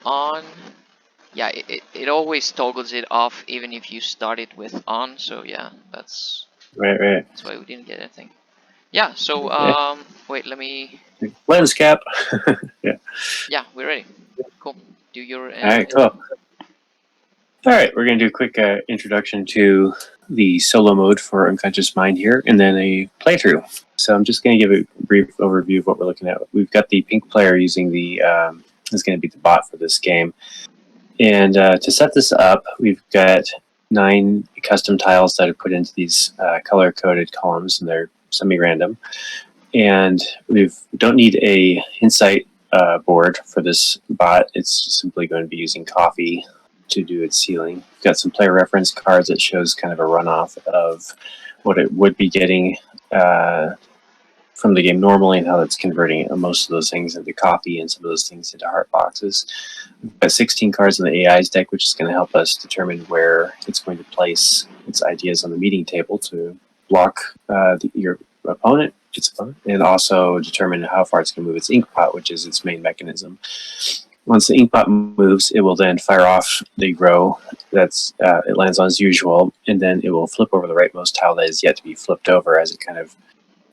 on, yeah, it always toggles it off even if you start it with on. So yeah, that's Right. that's why we didn't get anything. Yeah. So Yeah. wait, let me. Lens cap. Yeah. Yeah, we're ready. Cool. Do your All right, intro. cool. All right, we're going to do a quick introduction to the solo mode for Unconscious Mind here, and then a playthrough. So I'm just going to give a brief overview of what we're looking at. We've got the pink player using the, is going to be the bot for this game. And to set this up, we've got 9 custom tiles that are put into these color-coded columns, and they're semi-random. And we don't need a insight board for this bot. It's just simply going to be using coffee to do its sealing. We've got some player reference cards that shows kind of a runoff of what it would be getting from the game normally and how it's converting most of those things into coffee and some of those things into heart boxes. We've got 16 cards in the AI's deck, which is going to help us determine where it's going to place its ideas on the meeting table to block your opponent, and also determine how far it's going to move its ink pot, which is its main mechanism. Once the ink pot moves, it will then fire off the row that's it lands on as usual, and then it will flip over the rightmost tile that is yet to be flipped over as it kind of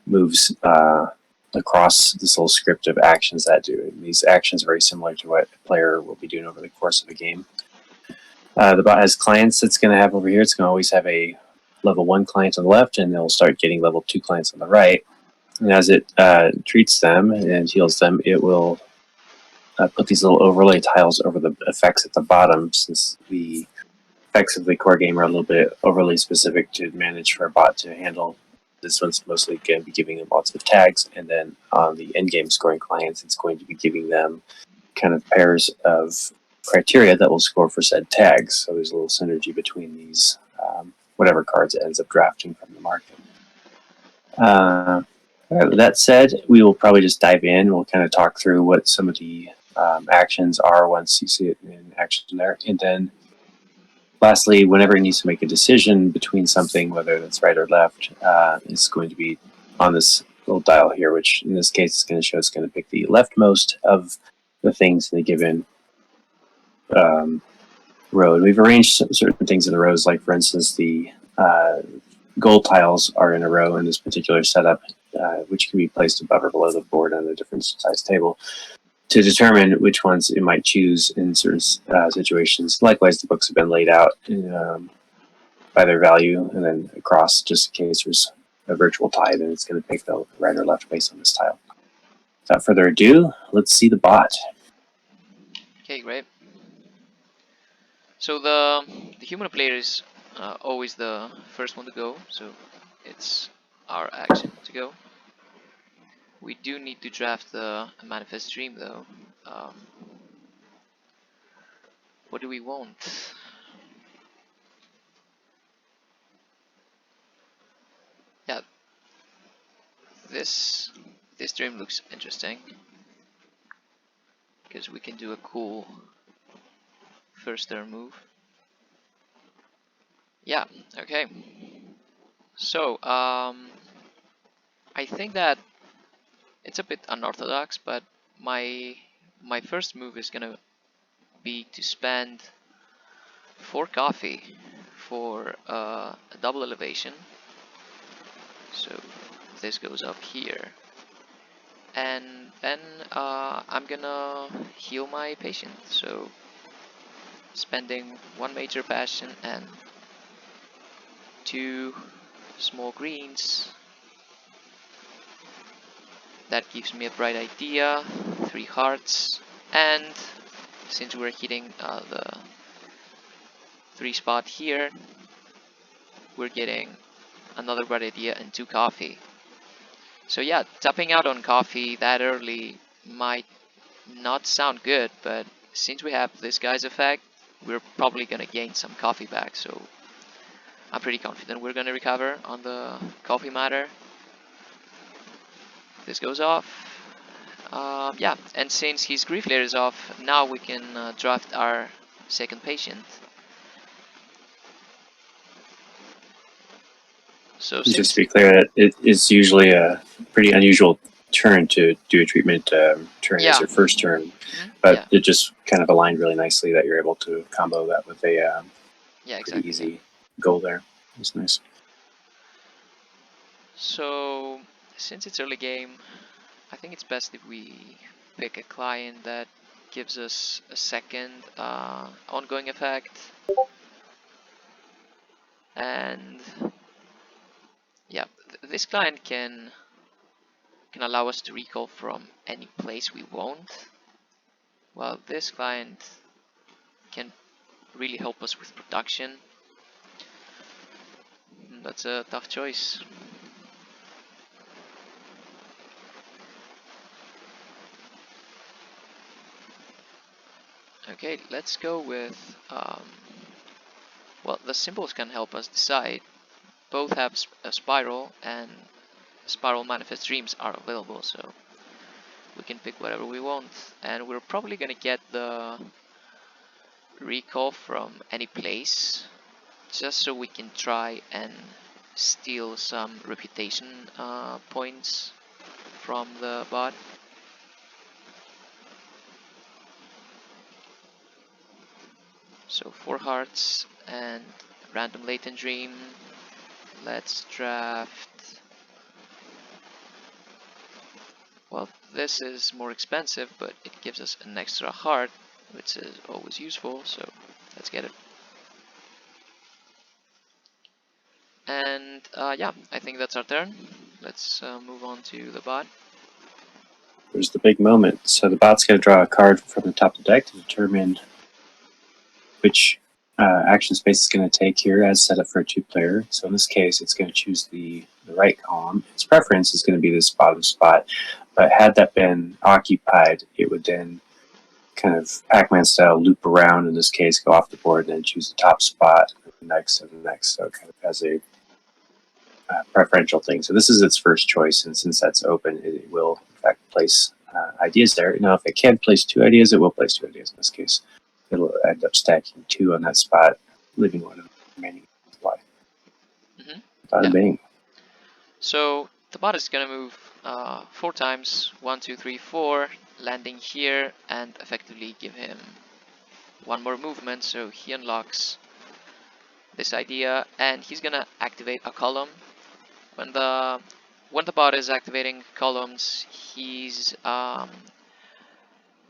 moves across this little script of actions that do. And these actions are very similar to what a player will be doing over the course of the game. The bot has clients it's going to have over here. It's going to always have a level 1 client on the left, and it'll start getting level 2 clients on the right. And as it treats them and heals them, it will put these little overlay tiles over the effects at the bottom, since the effects of the core game are a little bit overly specific to manage for a bot to handle. This one's mostly going to be giving them lots of tags, and then on the end game scoring clients, it's going to be giving them kind of pairs of criteria that will score for said tags. So there's a little synergy between these, whatever cards it ends up drafting from the market. With that said, we will probably just dive in. We'll kind of talk through what some of the actions are once you see it in action there. And then lastly, whenever it needs to make a decision between something, whether that's right or left, it's going to be on this little dial here, which in this case is going to show it's going to pick the leftmost of the things in the given row. And we've arranged certain things in the rows, like for instance, the gold tiles are in a row in this particular setup, which can be placed above or below the board on a different size table to determine which ones it might choose in certain situations. Likewise, the books have been laid out by their value and then across, just in case there's a virtual tie, then it's going to pick the right or left based on this tile. Without further ado, let's see the bot. Okay, great. So the human player is always the first one to go, so it's our action to go. We do need to draft a manifest dream though. What do we want? Yeah, this dream looks interesting because we can do a cool first turn move. Yeah, okay. So I think that it's a bit unorthodox, but my first move is gonna be to spend 4 coffee for a double elevation. So this goes up here, and then I'm gonna heal my patient. So spending 1 major passion and 2 small greens. That gives me a bright idea, 3 hearts, and since we're hitting the 3 spot here, we're getting another bright idea and 2 coffee. So yeah, tapping out on coffee that early might not sound good, but since we have this guy's effect, we're probably gonna gain some coffee back, so I'm pretty confident we're gonna recover on the coffee matter. This goes off. Yeah, and since his grief layer is off, now we can draft our second patient. So just to be clear, it's usually a pretty unusual turn to do a treatment turn as Yeah. your first turn, but Yeah. it just kind of aligned really nicely that you're able to combo that with a Yeah. pretty Exactly. Yeah. easy goal there. It's nice. So since it's early game, I think it's best if we pick a client that gives us a second ongoing effect, and yeah, this client can allow us to recall from any place we want, while this client can really help us with production. That's a tough choice. Okay, let's go with well, the symbols can help us decide. Both have a spiral, and spiral manifest dreams are available, so we can pick whatever we want. And we're probably gonna get the recall from any place, just so we can try and steal some reputation points from the bot. So 4 hearts and random latent dream. Let's draft. Well, this is more expensive, but it gives us an extra heart, which is always useful, so let's get it. And yeah, I think that's our turn. Let's move on to the bot. There's the big moment. So the bot's going to draw a card from the top of the deck to determine which action space it's going to take here as set up for a 2-player. So in this case, it's going to choose the right column. Its preference is going to be this bottom spot, but had that been occupied, it would then kind of Pac-Man style loop around, in this case, go off the board and then choose the top spot, the next, and the next. So it kind of has a preferential thing. So this is its first choice, and since that's open, it will in fact place ideas there. Now, if it can place 2 ideas, it will place 2 ideas in this case. It'll end up stacking 2 on that spot, leaving 1 of the remaining supply. Yeah. Bing. So the bot is gonna move 4 times, 1, 2, 3, 4, landing here, and effectively give him 1 more movement, so he unlocks this idea, and he's gonna activate a column. When the bot is activating columns, he's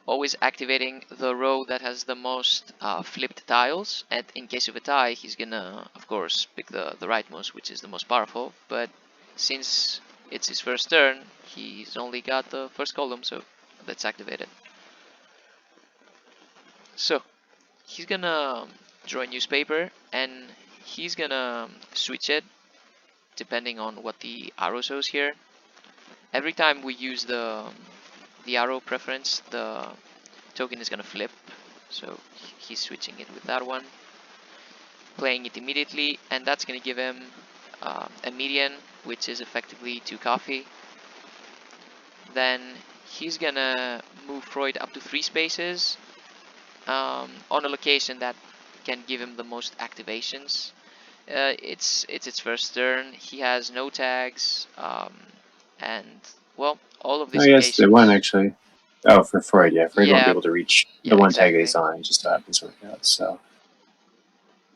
always activating the row that has the most flipped tiles, and in case of a tie, he's gonna, of course, pick the rightmost, which is the most powerful, but since it's his first turn, he's only got the first column, so let's activate it. So he's gonna draw a newspaper, and he's gonna switch it depending on what the arrow shows here. Every time we use the arrow preference, the token is gonna flip, so he's switching it with that one, playing it immediately, and that's gonna give him a median, which is effectively 2 coffee. Then he's gonna move Freud up to 3 spaces on a location that can give him the most activations. It's its first turn. He has no tags, and well, all of Oh, these yes, the one locations. actually. Oh, for Freud, yeah. Freud won't be Yeah, able to reach the yeah, one tag that he's exactly. on. It just so happens to work out. So,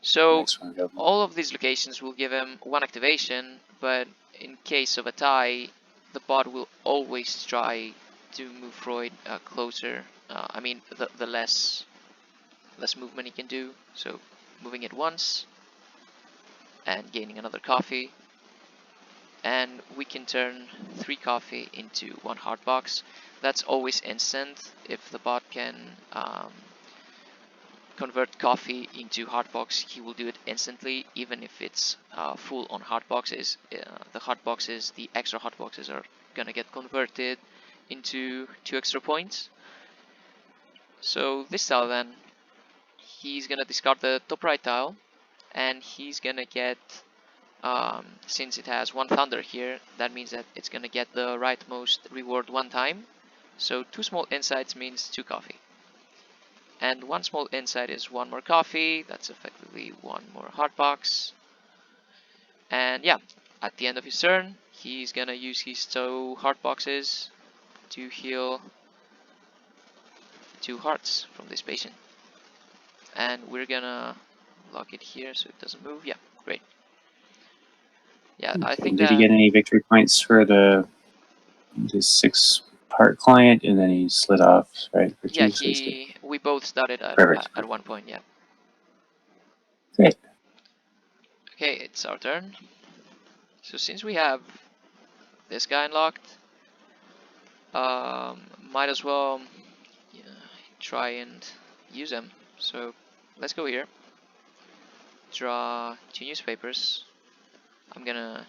So next one available. all of these locations will give him 1 activation, but in case of a tie, the bot will always try to move Freud closer. I mean, the less movement he can do. So moving it once and gaining another coffee, and we can turn 3 coffee into 1 hard box. That's always instant. If the bot can convert coffee into hard box, he will do it instantly, even if it's full on hard boxes. The extra hard boxes are gonna get converted into 2 extra points. So this tile then, he's gonna discard the top right tile, and he's gonna get, since it has 1 thunder here, that means that it's gonna get the rightmost reward 1 time. So 2 small insights means 2 coffee. And 1 small insight is 1 more coffee, that's effectively 1 more hard box. And yeah, at the end of his turn, he's gonna use his 2 hard boxes to heal 2 hearts from this patient. And we're gonna lock it here so it doesn't move. Yeah, great. Yeah, I Okay. think Did he that... get any victory points for the 6-part client, and then he slid off, right? For Yeah, 2, so he's good. we both started Perfect. at one point, yeah. Great. Okay, it's our turn. So since we have this guy unlocked, might as well try and use him. So let's go here. Draw 2 newspapers. I'm gonna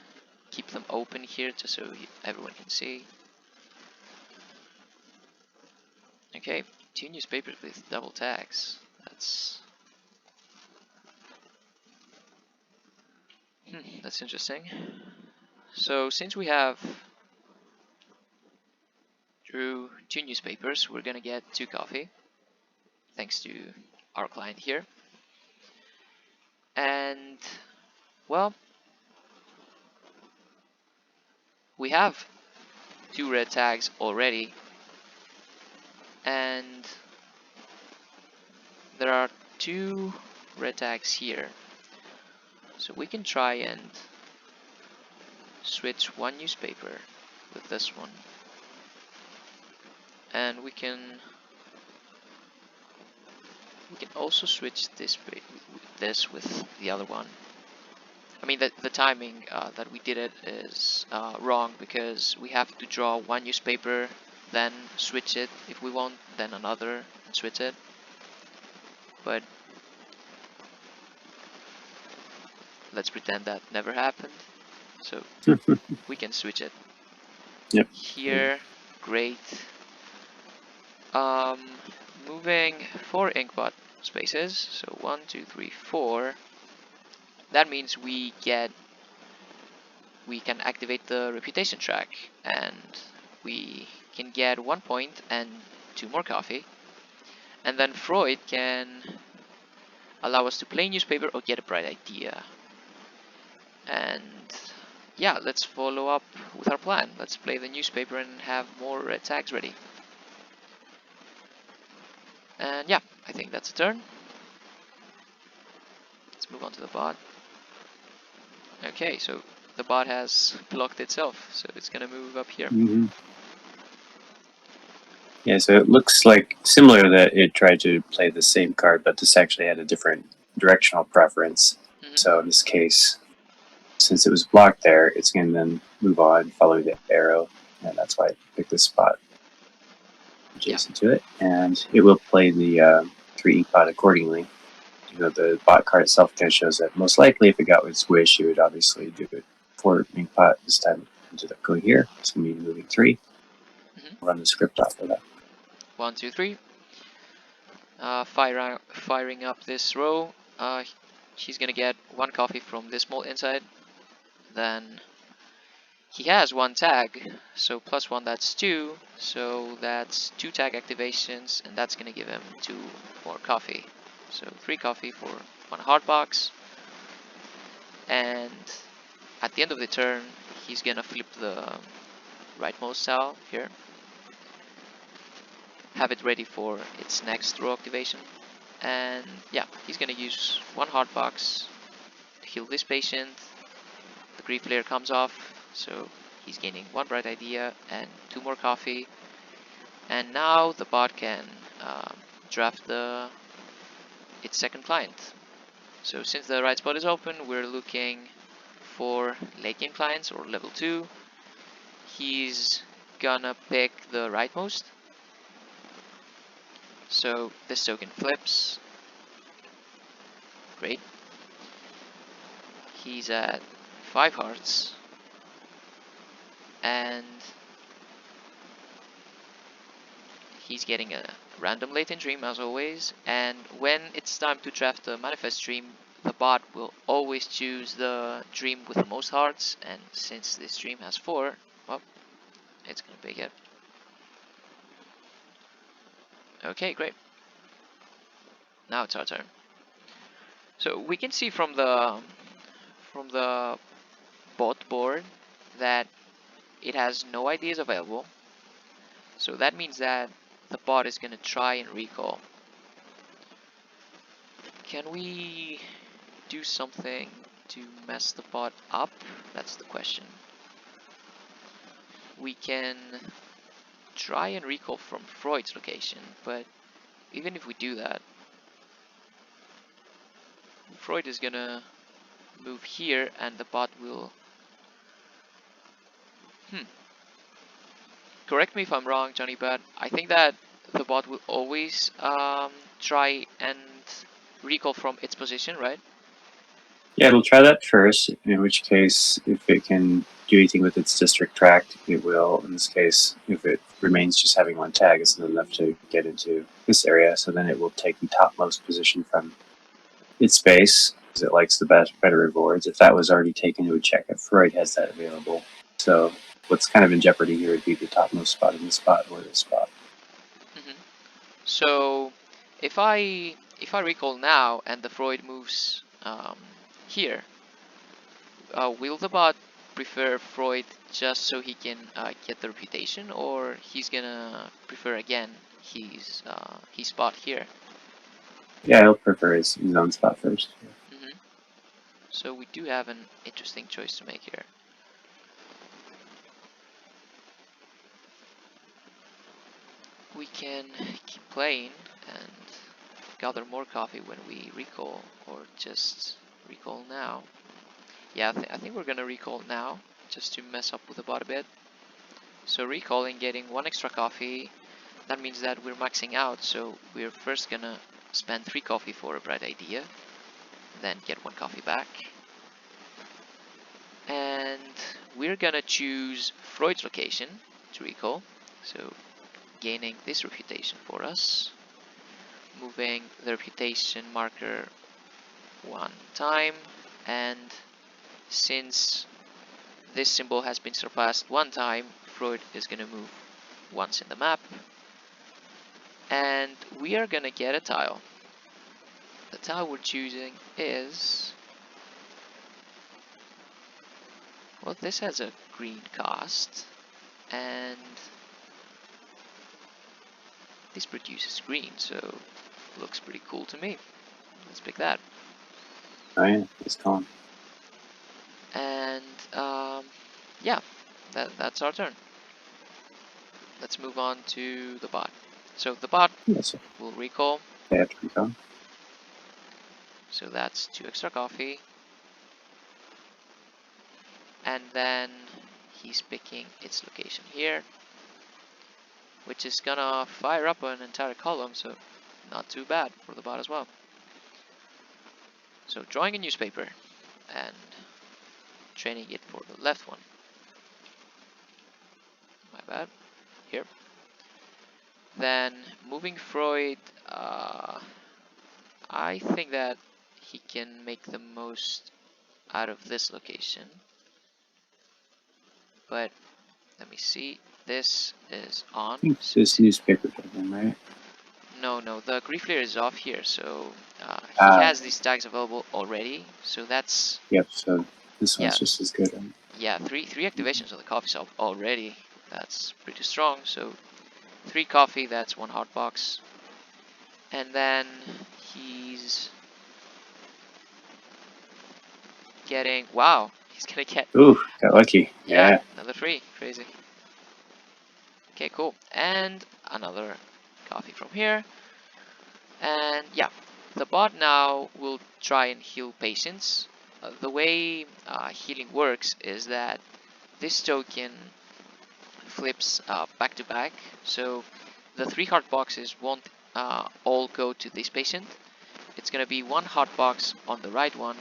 keep them open here just so everyone can see. Okay, 2 newspapers with double tags. That's interesting. So since we have drew 2 newspapers, we're gonna get 2 coffee, thanks to our client here. And well, we have 2 red tags already, and there are 2 red tags here. So we can try and switch 1 newspaper with this one. And we can also switch this with the other one. I mean, the timing that we did it is wrong, because we have to draw 1 newspaper, then switch it if we want, then another, and switch it. But let's pretend that never happened. So we can switch it. Yep. Here, great. Moving 4 inkpot spaces, so 1, 2, 3, 4. That means we can activate the reputation track, and we can get 1 point and 2 more coffee. And then Freud can allow us to play newspaper or get a bright idea. And yeah, let's follow up with our plan. Let's play the newspaper and have more red tags ready. And yeah, I think that's a turn. Let's move on to the bot. Okay, so the bot has blocked itself, so it's gonna move up here. Mm-hmm. Yeah, so it looks like similar that it tried to play the same card, but this actually had a different directional preference. So in this case, since it was blocked there, it's going to then move on, follow the arrow, and that's why I picked this spot adjacent to it. And it will play the 3 pot accordingly. You know, the bot card itself kind of shows that most likely if it got its wish, it would obviously do it 4 ink pot. This time it ended up going here. It's going to be moving 3. Run the script off of that. 1, 2, 3. Firing up this row. She's gonna get 1 coffee from this mole inside. Then he has 1 tag, so +1, that's 2. So that's 2 tag activations, and that's gonna give him 2 more coffee. So 3 coffee for 1 hard box. And at the end of the turn, he's gonna flip the rightmost tile here. Have it ready for its next row activation. And yeah, he's gonna use 1 hard box to heal this patient. The grief layer comes off, so he's gaining 1 bright idea and 2 more coffee. And now the bot can draft its second client. So since the right spot is open, we're looking for late game clients or level 2. He's gonna pick the rightmost. So this token flips. Great. He's at 5 hearts. And he's getting a random latent dream as always. And when it's time to draft the manifest dream, the bot will always choose the dream with the most hearts. And since this dream has 4, well, it's gonna pick it. Okay, great. Now it's our turn. So we can see from the bot board that it has no ideas available. So that means that the bot is going to try and recall. Can we do something to mess the bot up? That's the question. We can try and recall from Freud's location, but even if we do that, Freud is gonna move here and the bot will... Correct me if I'm wrong, Johnny, but I think that the bot will always try and recall from its position, right? Yeah, it'll try that first, in which case, if it can do anything with its district tract, it will. In this case, if it remains just having one tag, it's not enough to get into this area, so then it will take the topmost position from its base, because it likes the better rewards. If that was already taken, it would check if Freud has that available. So what's kind of in jeopardy here would be the topmost spot in this spot or this spot. So if I recall now and the Freud moves here, will the bot prefer Freud just so he can get the reputation, or he's gonna prefer again his spot here? Yeah, he'll prefer his own spot first. So we do have an interesting choice to make here. We can keep playing and gather more coffee when we recall, or just recall now. Yeah, I think we're gonna recall now, just to mess up with the bot a bit. So recalling, getting 1 extra coffee, that means that we're maxing out, so we're first gonna spend 3 coffee for a bright idea, then get 1 coffee back. And we're gonna choose Freud's location to recall, so gaining this reputation for us, moving the reputation marker 1 time, and since this symbol has been surpassed 1 time, Freud is gonna move once in the map, and we are gonna get a tile. The tile we're choosing is... well, this has a green cost, and this produces green, so it looks pretty cool to me. Let's pick that. Oh yeah, it's gone. And yeah, that's our turn. Let's move on to the bot. So the bot will recall. They have to recall. So that's 2 extra coffee. And then he's picking its location here, which is gonna fire up an entire column, so not too bad for the bot as well. So drawing a newspaper and training it for the left one. My bad. Here. Then moving Freud, I think that he can make the most out of this location. But let me see. This is on. I think this newspaper program, right? No, the grief layer is off here, so he has these tags available already. So that's... yep. So this one's just as good. Yeah, three activations on the coffee shop already. That's pretty strong. So 3 coffee. That's 1 hot box. And then he's getting... wow, he's gonna get... ooh, got lucky. Yeah. Another 3. Crazy. Okay, cool. And another coffee from here. And yeah, the bot now will try and heal patients. The way healing works is that this token flips back to back. So the 3 heart boxes won't all go to this patient. It's gonna be 1 heart box on the right one,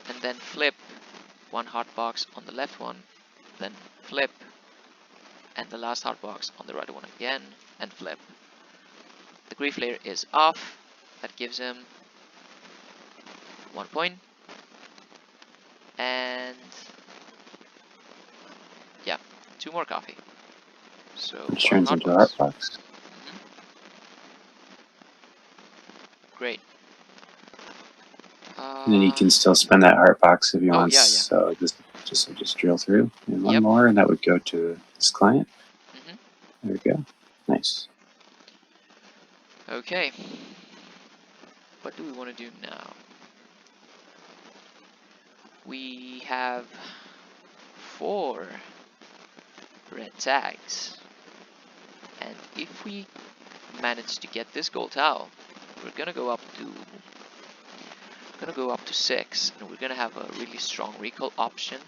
and then flip 1 heart box on the left one, then flip, and the last heart box on the right one again, and flip. The grief layer is off. That gives him 1 point. And yeah, 2 more coffee. So which turns into a heart box. Great. And then he can still spend that heart box if he wants. Yeah. So just drill through and 1 more, and that would go to this client. There we go. Nice. Okay. What do we want to do now? We have 4 red tags. And if we manage to get this gold towel, we're gonna go up to 6, and we're gonna have a really strong recall option.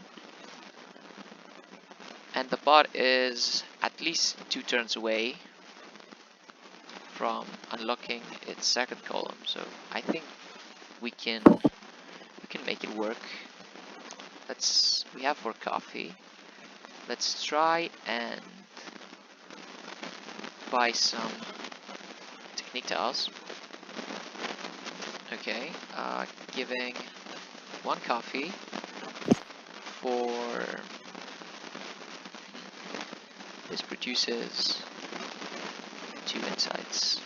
And the bot is at least 2 turns away from unlocking its second column, so I think we can make it work. We have 4 coffee. Let's try and buy some technique tiles. Okay, giving 1 coffee for this produces 2 insights.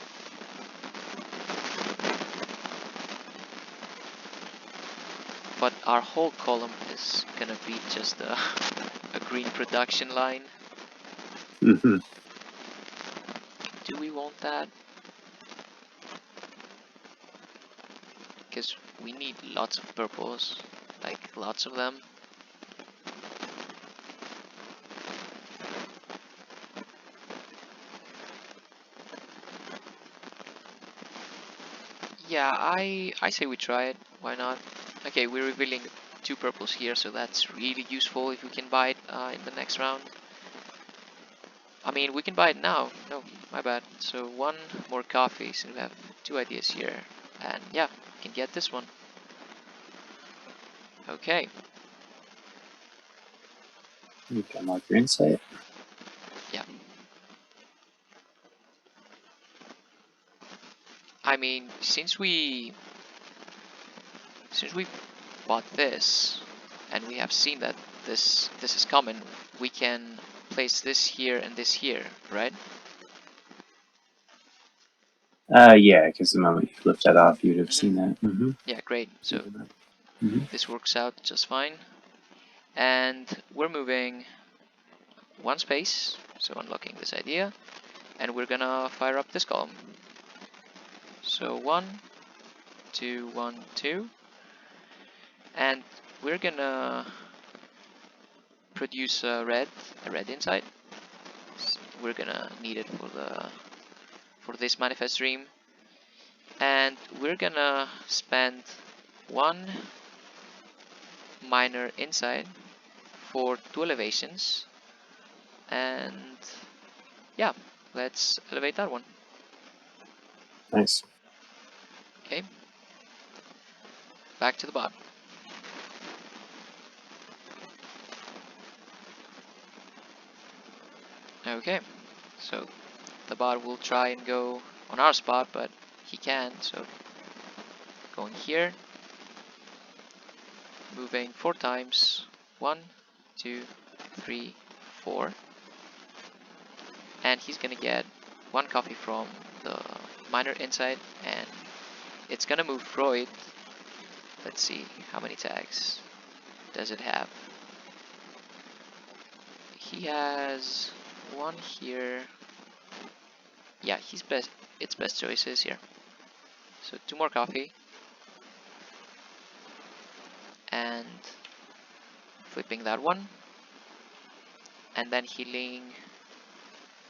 But our whole column is gonna be just a green production line. Mm-hmm. Do we want that? Because we need lots of purples, like lots of them. Yeah, I say we try it. Why not? Okay, we're revealing 2 purples here, so that's really useful if we can buy it in the next round. I mean, we can buy it now. No, my bad. So 1 more coffee, so we have 2 ideas here. And yeah, we can get this one. Okay. You can mark your insight. Yeah. I mean, since we bought this, and we have seen that this is common, we can place this here and this here, right? Yeah, because the moment you lift that off, you'd have seen that. Mm-hmm. Yeah, great. So Mm-hmm. this works out just fine. And we're moving 1 space, so unlocking this idea, and we're gonna fire up this column. So 1, 2, 1, 2, and we're gonna produce a red insight. We're gonna need it for this manifest dream, and we're gonna spend 1 minor insight for 2 elevations, and yeah, let's elevate that one. Nice. Okay, back to the bot. Okay, so the bot will try and go on our spot, but he can't, so going here, moving 4 times, 1, 2, 3, 4, and he's gonna get 1 coffee from the minor insight, and it's gonna move Freud. Let's see, how many tags does it have? He has 1 here. Yeah, its best choices here. So 2 more coffee, and flipping that one, and then healing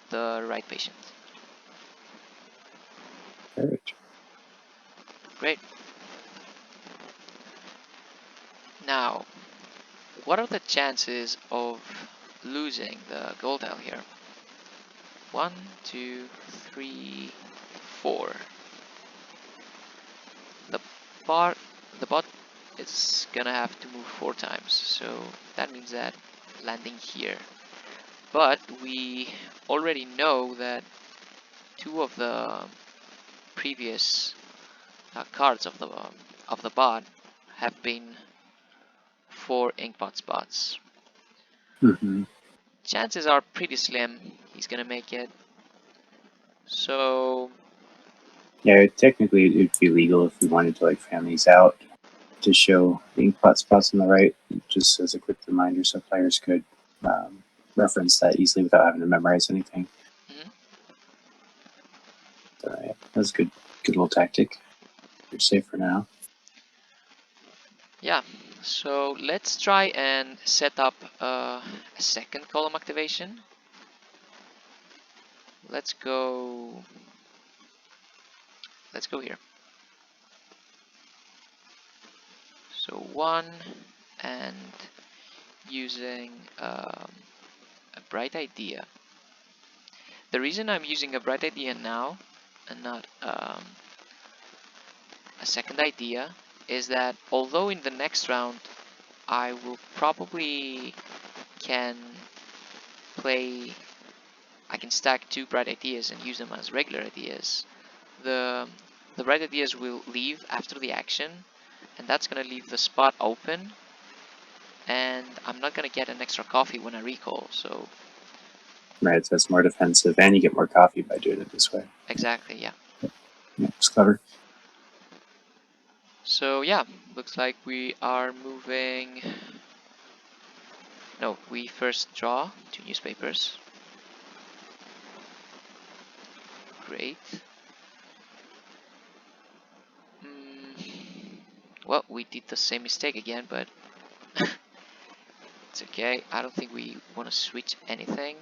the right patient. Perfect. Great. Now, what are the chances of losing the gold tile here? 1, 2, 3, 4. The bar, the bot is gonna have to move 4 times, so that means that landing here. But we already know that 2 of the previous cards of the bot have been 4 inkpot spots. Mm-hmm. Chances are pretty slim he's gonna make it. So Yeah, technically it'd be legal if we wanted to like fan these out to show the inkpot spots on the right, just as a quick reminder, so players could reference that easily without having to memorize anything. Yeah, that's good little tactic. You're safe for now. Yeah, so let's try and set up a second column activation. Let's go here. So 1, and using a bright idea. The reason I'm using a bright idea now and not a second idea is that although in the next round I will probably I can stack 2 bright ideas and use them as regular ideas, the bright ideas will leave after the action, and that's gonna leave the spot open, and I'm not gonna get an extra coffee when I recall, so... Right, so it's more defensive, and you get more coffee by doing it this way. Exactly, yeah. Yeah, it's clever. So yeah, looks like we are moving... No, we first draw 2 newspapers. Great. Well, we did the same mistake again, but it's okay. I don't think we want to switch anything.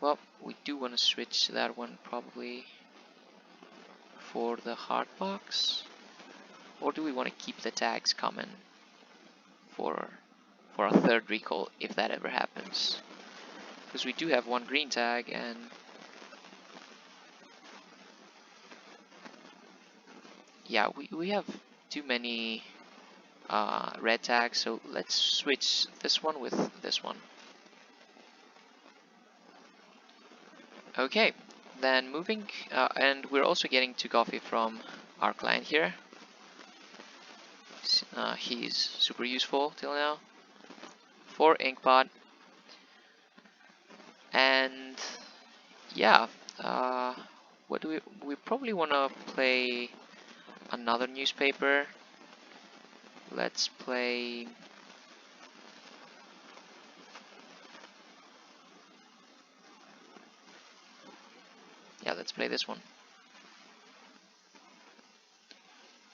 Well, we do want to switch that one probably for the hard box. Or do we want to keep the tags common for a third recall if that ever happens? Because we do have 1 green tag, and yeah, we have too many red tags, so let's switch this one with this one. Okay, then moving, and we're also getting 2 coffee from our client here. He's super useful till now. 4 ink pot, and yeah, what do we probably want to play another newspaper. Let's play... Yeah, let's play this one.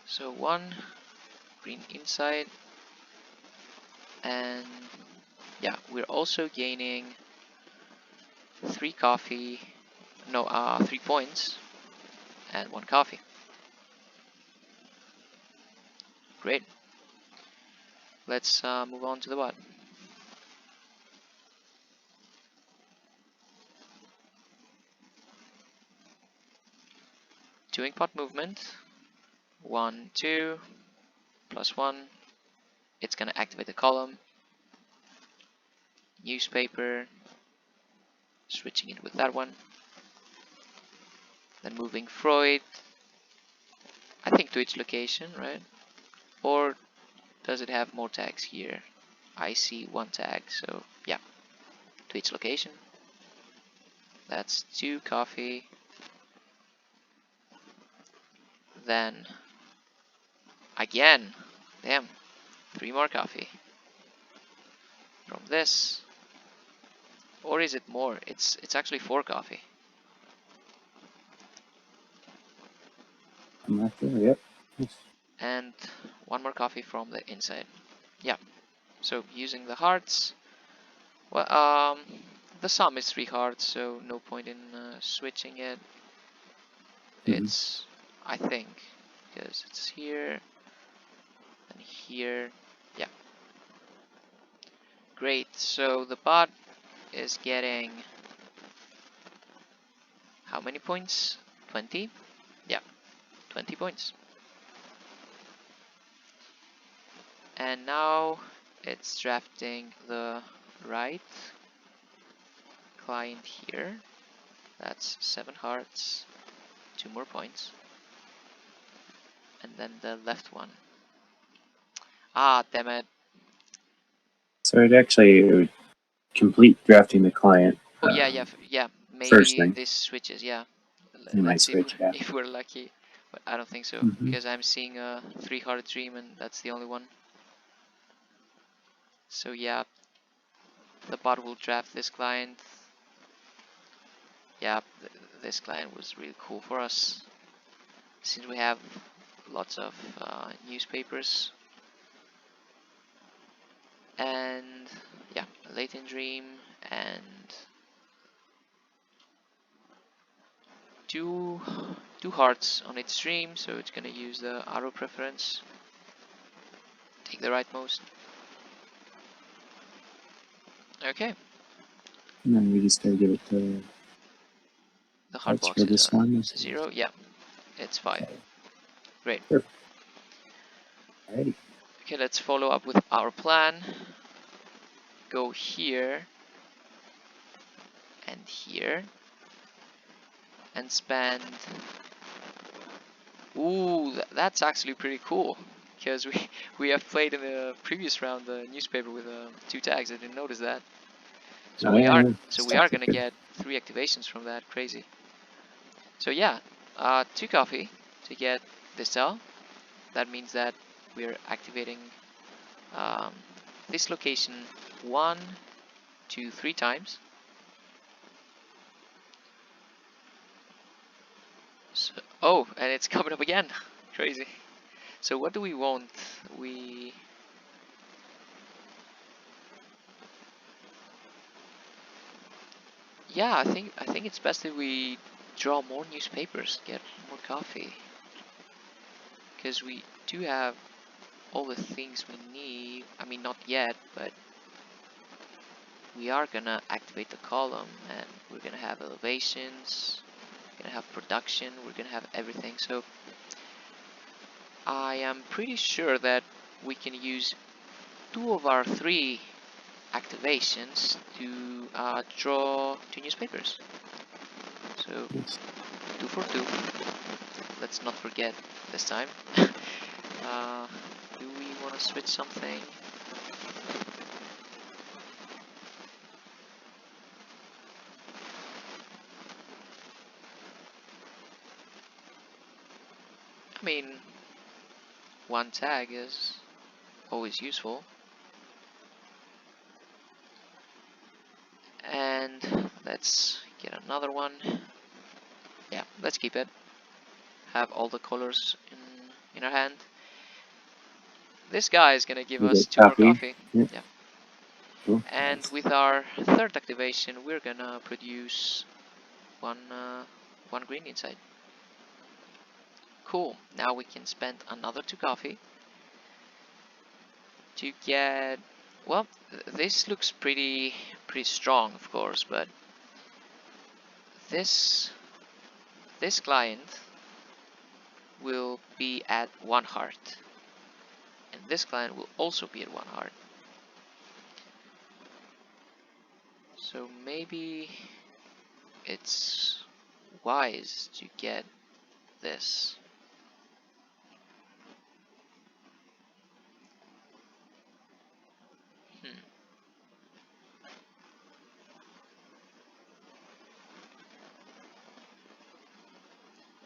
So 1 green inside, and yeah, we're also gaining 3 coffee, no, 3 points and 1 coffee. Great. Let's move on to the bot. Doing pot movement. 1, 2, +1. It's gonna activate the column. Newspaper. Switching it with that one. Then moving Freud. I think to each location, right? Or does it have more tags here? I see 1 tag, so yeah, to each location. That's 2 coffee. Then again, damn, 3 more coffee from this. Or is it more? It's actually 4 coffee. I'm right there, yep. And 1 more coffee from the inside. Yeah. So using the hearts. Well, the sum is 3 hearts, so no point in switching it. It's, I think, because it's here and here. Yeah. Great. So the bot is getting how many points? 20? Yeah, 20 points. And now it's drafting the right client here. That's 7 hearts, 2 more points. And then the left one. Ah, damn it. So it would complete drafting the client. Oh yeah, yeah. First Maybe thing. this switches. Yeah. You might Let's see switch, yeah. if we're lucky. But I don't think so, because I'm seeing a 3 heart dream, and that's the only one. So yeah, the bot will draft this client. Yeah, this client was really cool for us, since we have lots of newspapers. And yeah, Late in Dream, and two hearts on its stream, so it's gonna use the arrow preference, take the rightmost. Okay, And then we just gotta give it the the heart hearts box for is this a one. 0. Yeah, it's 5. Okay. Great. Perfect. Alrighty. Okay, let's follow up with our plan. Go here and here and spend. Ooh, that's actually pretty cool, because we have played in the previous round the newspaper with 2 tags. I didn't notice that. So Oh we yeah, are yeah. gonna get 3 activations from that. Crazy. So yeah, 2 coffee to get this cell. That means that we're activating um, this location 1, 2, 3 times. So, oh, and it's coming up again. Crazy. So what do we want? Yeah, I think it's best if we draw more newspapers, get more coffee, because we do have all the things we need. I mean, not yet, but we are gonna activate the column, and we're gonna have elevations, we're gonna have production, we're gonna have everything. So I am pretty sure that we can use 2 of our 3 activations to draw 2 newspapers. So 2 for 2. Let's not forget this time. Do we want to switch something? I mean, 1 tag is always useful. And let's get another one. Yeah, let's keep it. Have all the colors in our hand. This guy is gonna give We us get 2 more coffee. Yeah. Yeah. Cool. And Nice. with our 3rd activation, we're gonna produce one green inside. Cool. Now we can spend another 2 coffee to get. Well, this looks pretty strong, of course, but this client will be at 1 heart, and this client will also be at 1 heart. So maybe it's wise to get this.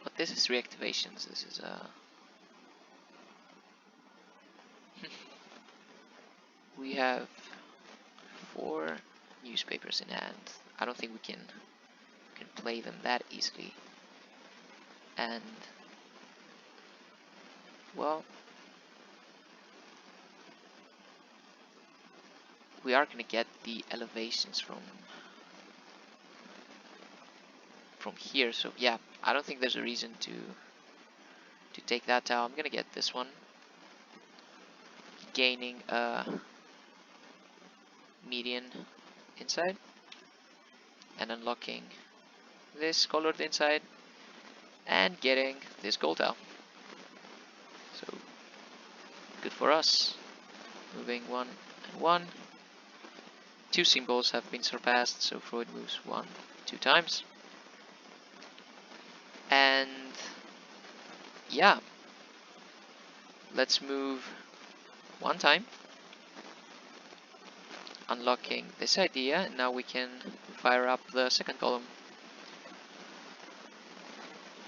But this is reactivations. This is we have 4 newspapers in hand. I don't think we can play them that easily. And well, we are gonna get the elevations from here. So yeah, I don't think there's a reason to take that tile. I'm gonna get this one, gaining a median inside and unlocking this colored inside and getting this gold tile. So good for us. Moving 1 and 1. 2 symbols have been surpassed, so Freud moves 1, 2 times. And yeah, let's move 1 time, unlocking this idea. Now we can fire up the 2nd column.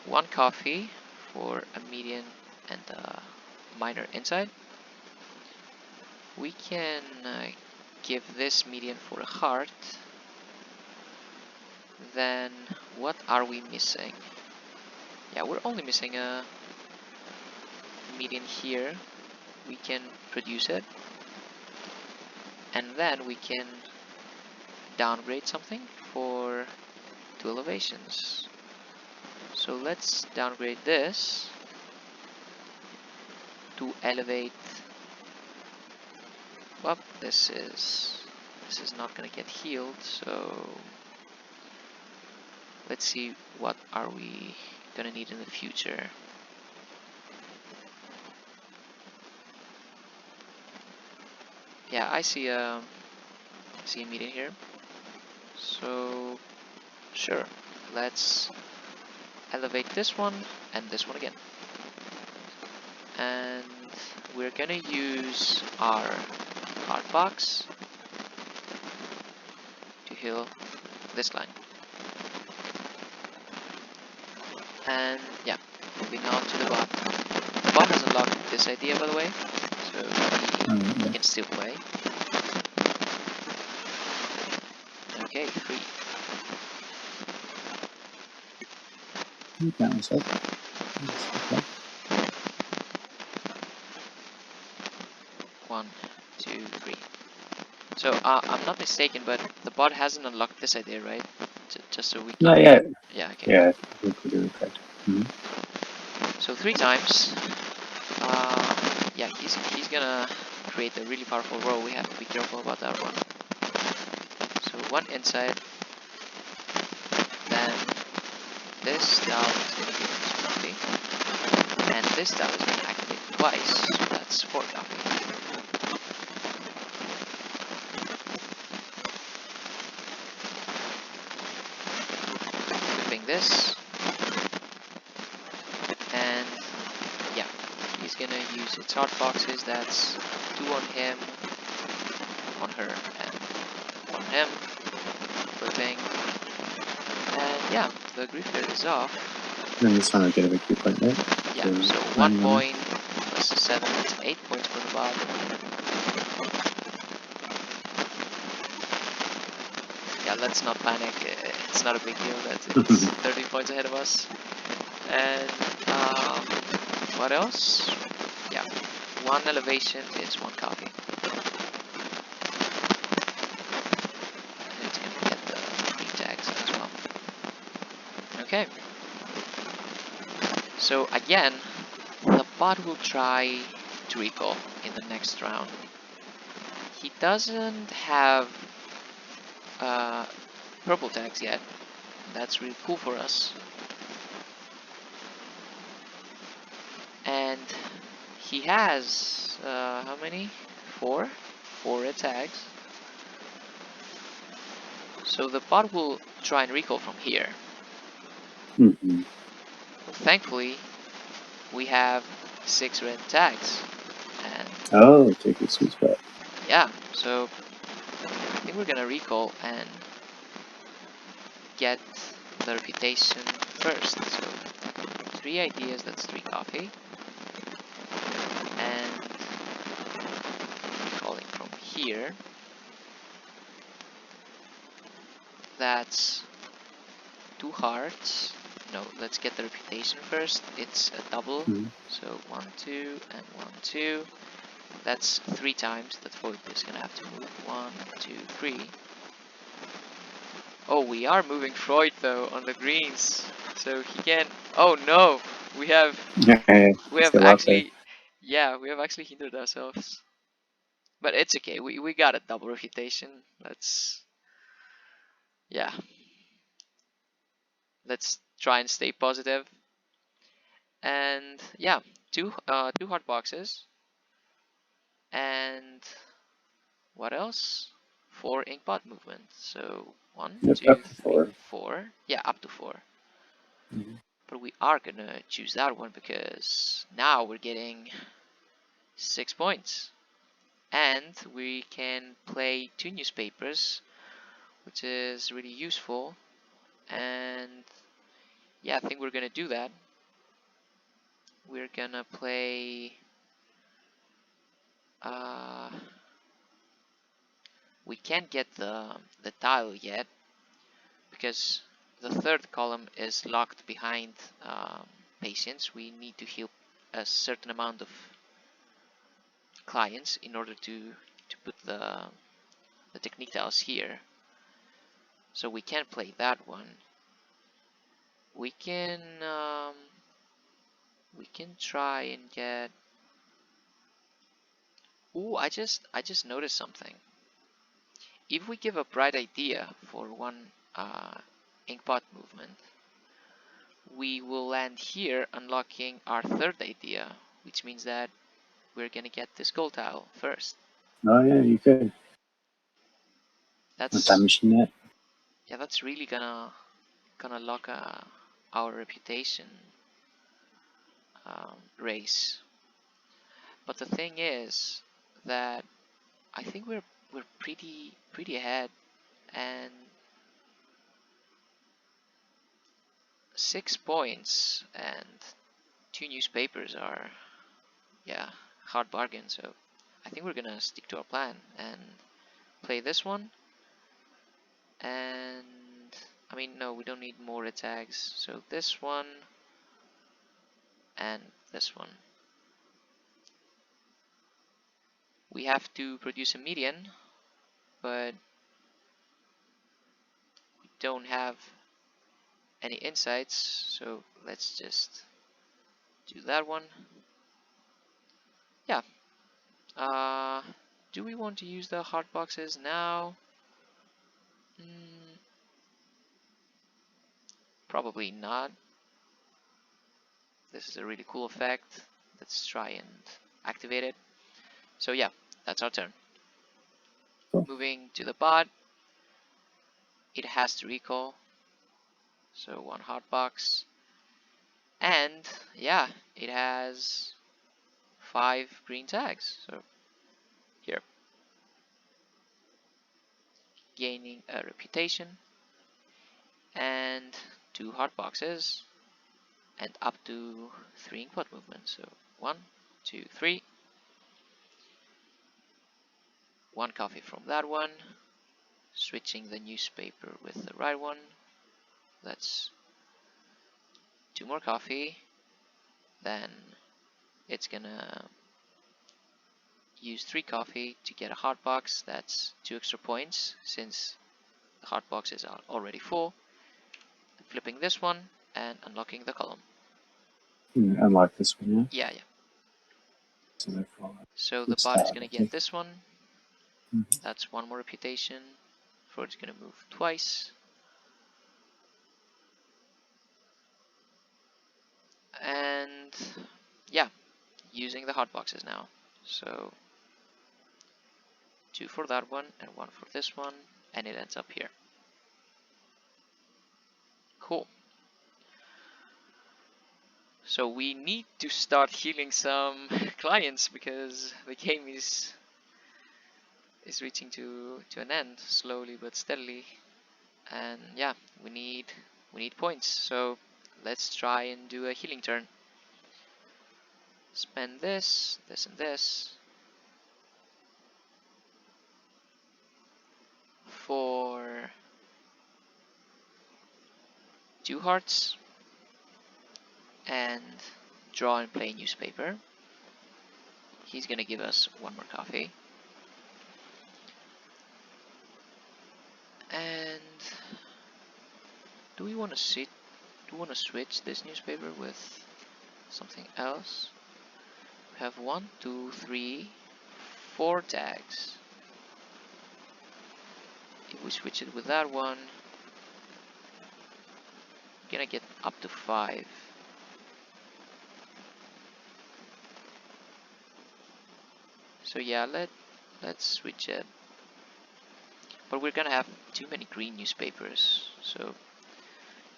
1 coffee for a median and a minor inside. We can give this median for a heart. Then what are we missing? Yeah, we're only missing a median here. We can produce it, and then we can downgrade something for 2 elevations. So let's downgrade this to elevate. Well, this is not gonna get healed, so let's see what are we gonna need in the future. Yeah, I see a median here. So sure, let's elevate this one and this one again. And we're gonna use our hard box to heal this line. And yeah, moving on to the bot. The bot has unlocked this idea, by the way, so he can still play. Okay, 3. That was it. Okay. 1, 2, 3. So I'm not mistaken, but the bot hasn't unlocked this idea, right? Just so we can. Not yet. Yeah. Okay. Yeah, I think we're doing correct. So 3 times. Yeah, he's gonna create a really powerful row. We have to be careful about that one. So 1 inside. Then this down is gonna give us copy. And this down is gonna activate twice. So that's 4 copy. Flipping this. And yeah, he's gonna use its hard boxes. That's 2 on him, on her, and on him. Flipping. And yeah, the grifter is off. Then this one will get a victory point, right? Yeah, so 1 point plus 7, that's 8 points for the bot. Yeah, let's not panic. It's not a big deal that it's 13 points ahead of us. And what else? Yeah, 1 elevation is 1 copy. And it's gonna get the green tags as well. Okay. So again, the bot will try to recall in the next round. He doesn't have purple tags yet. That's really cool for us. And he has how many? 4? 4 red tags. So the bot will try and recall from here. Thankfully, we have 6 red tags. And oh, take a sweet spot. yeah, so I think we're gonna recall and get the reputation first. So 3 ideas, that's 3 coffee. And recalling from here, that's 2 hearts. No, let's get the reputation first. It's a double. So 1, 2, and 1, 2. That's 3 times. That Void is gonna have to move 1, 2, 3. Oh, we are moving Freud though on the greens, so he can. Oh no, we have actually, yeah, we have actually hindered ourselves. But it's okay. We got a double refutation. Yeah. Let's try and stay positive. And yeah, two hard boxes. And what else? 4 inkpot movement. So 1, 2, 3, 4. Yeah, up to 4. But we are gonna choose that one because now we're getting 6 points. And we can play 2 newspapers, which is really useful. And yeah, I think we're gonna do that. We're gonna play we can't get the tile yet because the third column is locked behind patients. We need to heal a certain amount of clients in order to put the technique tiles here. So we can't play that one. We can try and get. Ooh, I just noticed something. If we give a bright idea for one inkpot movement, we will land here unlocking our third idea, which means that we're gonna get this gold tile first. Oh yeah, you could. That's What time machine that? yeah, that's really gonna lock our reputation race. But the thing is that I think we're pretty ahead, and 6 points and 2 newspapers are, yeah, hard bargain. So I think we're gonna stick to our plan and play this one. And I mean, no, we don't need more red tags. So this one and this one. We have to produce a median, but we don't have any insights. So let's just do that one. Yeah. Do we want to use the hard boxes now? Probably not. This is a really cool effect. Let's try and activate it. So yeah, that's our turn. Cool. Moving to the bot. It has to recall. So 1 hard box. And yeah, it has 5 green tags. So here. Gaining a reputation. And 2 hard boxes. And up to 3 inkpot movements. So 1, 2, 3. 1 coffee from that one. Switching the newspaper with the right one. That's 2 more coffee. Then it's gonna use 3 coffee to get a hard box. That's 2 extra points since the hard boxes are already full. Flipping this one and unlocking the column. Unlock this one, yeah? Yeah. So, so the bot is gonna get this one. That's 1 more reputation. For it's gonna move twice. And yeah, using the hot boxes now. So 2 for that one and 1 for this one, and it ends up here. Cool. So we need to start healing some clients because the game is reaching to an end slowly but steadily, and yeah, we need points. So let's try and do a healing turn. Spend this, and this for 2 hearts and draw and play newspaper. He's gonna give us 1 more coffee. And do we want to switch this newspaper with something else? We have 1, 2, 3, 4 tags. If we switch it with that one, we're gonna get up to 5. So yeah, let's switch it. But we're gonna have too many green newspapers, so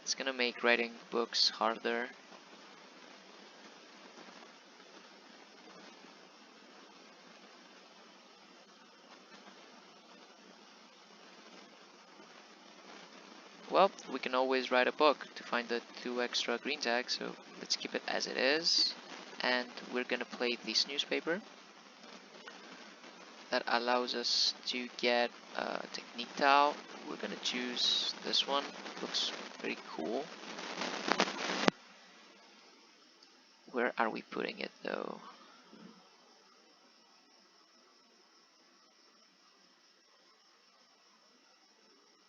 it's gonna make writing books harder. Well, we can always write a book to find the 2 extra green tags, so let's keep it as it is. And we're gonna play this newspaper. That allows us to get a technique tile we're gonna choose this one. Looks very cool. Where are we putting it though?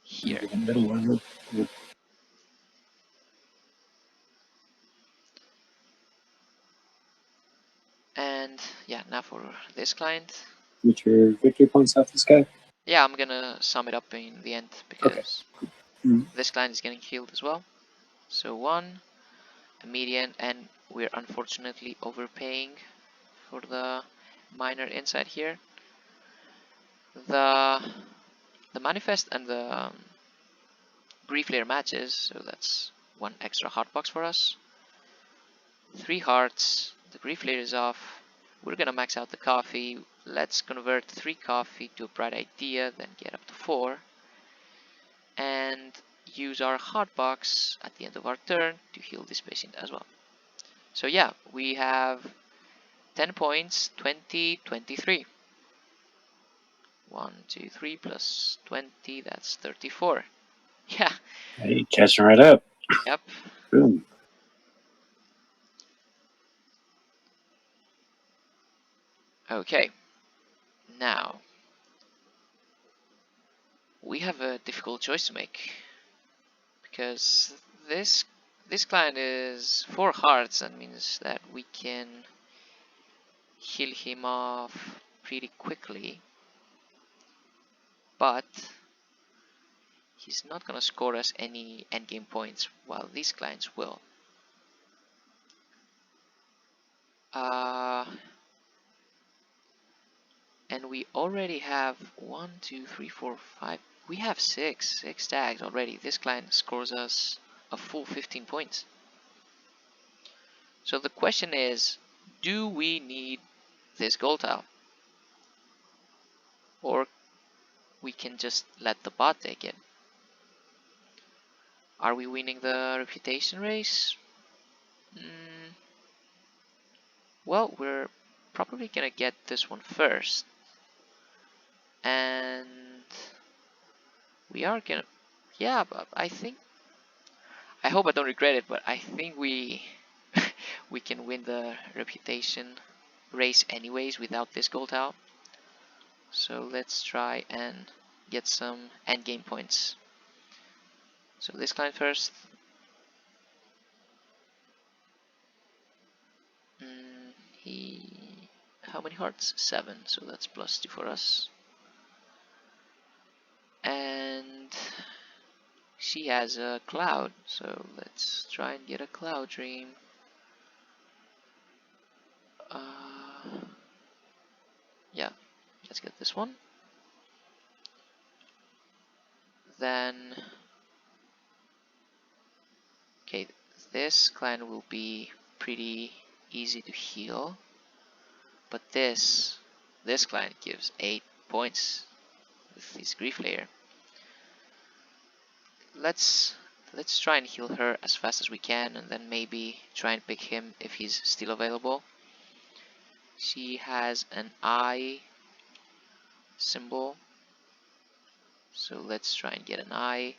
Here. The middle one. And yeah, now for this client. Get your victory points off this guy. Yeah, I'm gonna sum it up in the end because this client is getting healed as well. So 1, a median, and we're unfortunately overpaying for the minor inside here. The manifest and the brief layer matches, so that's 1 extra heart box for us. 3 hearts, the brief layer is off. We're gonna max out the coffee. Let's convert 3 coffee to a bright idea, then get up to 4. And use our heart box at the end of our turn to heal this patient as well. So yeah, we have 10 points, 20, 23. 1, 2, 3 plus 20, that's 34. Yeah. Hey, catching right up. Yep. Boom. Okay. Now, we have a difficult choice to make. Because this client is 4 hearts, that means that we can heal him off pretty quickly. But he's not gonna score us any endgame points, while these clients will. And we already have 1, 2, 3, 4, 5. We have 6 tags already. This client scores us a full 15 points. So the question is, do we need this gold tile? Or we can just let the bot take it? Are we winning the reputation race? Well, we're probably gonna get this one first. And we are gonna, yeah, but I hope I don't regret it, but I think we we can win the reputation race anyways without this gold out. So let's try and get some endgame points. So this client first. How many hearts? 7, so that's +2 for us. And she has a cloud, so let's try and get a cloud dream. Yeah, let's get this one. Then, okay, this client will be pretty easy to heal, but this client gives 8 points with his grief layer. Let's try and heal her as fast as we can, and then maybe try and pick him if he's still available. She has an eye symbol, so let's try and get an eye.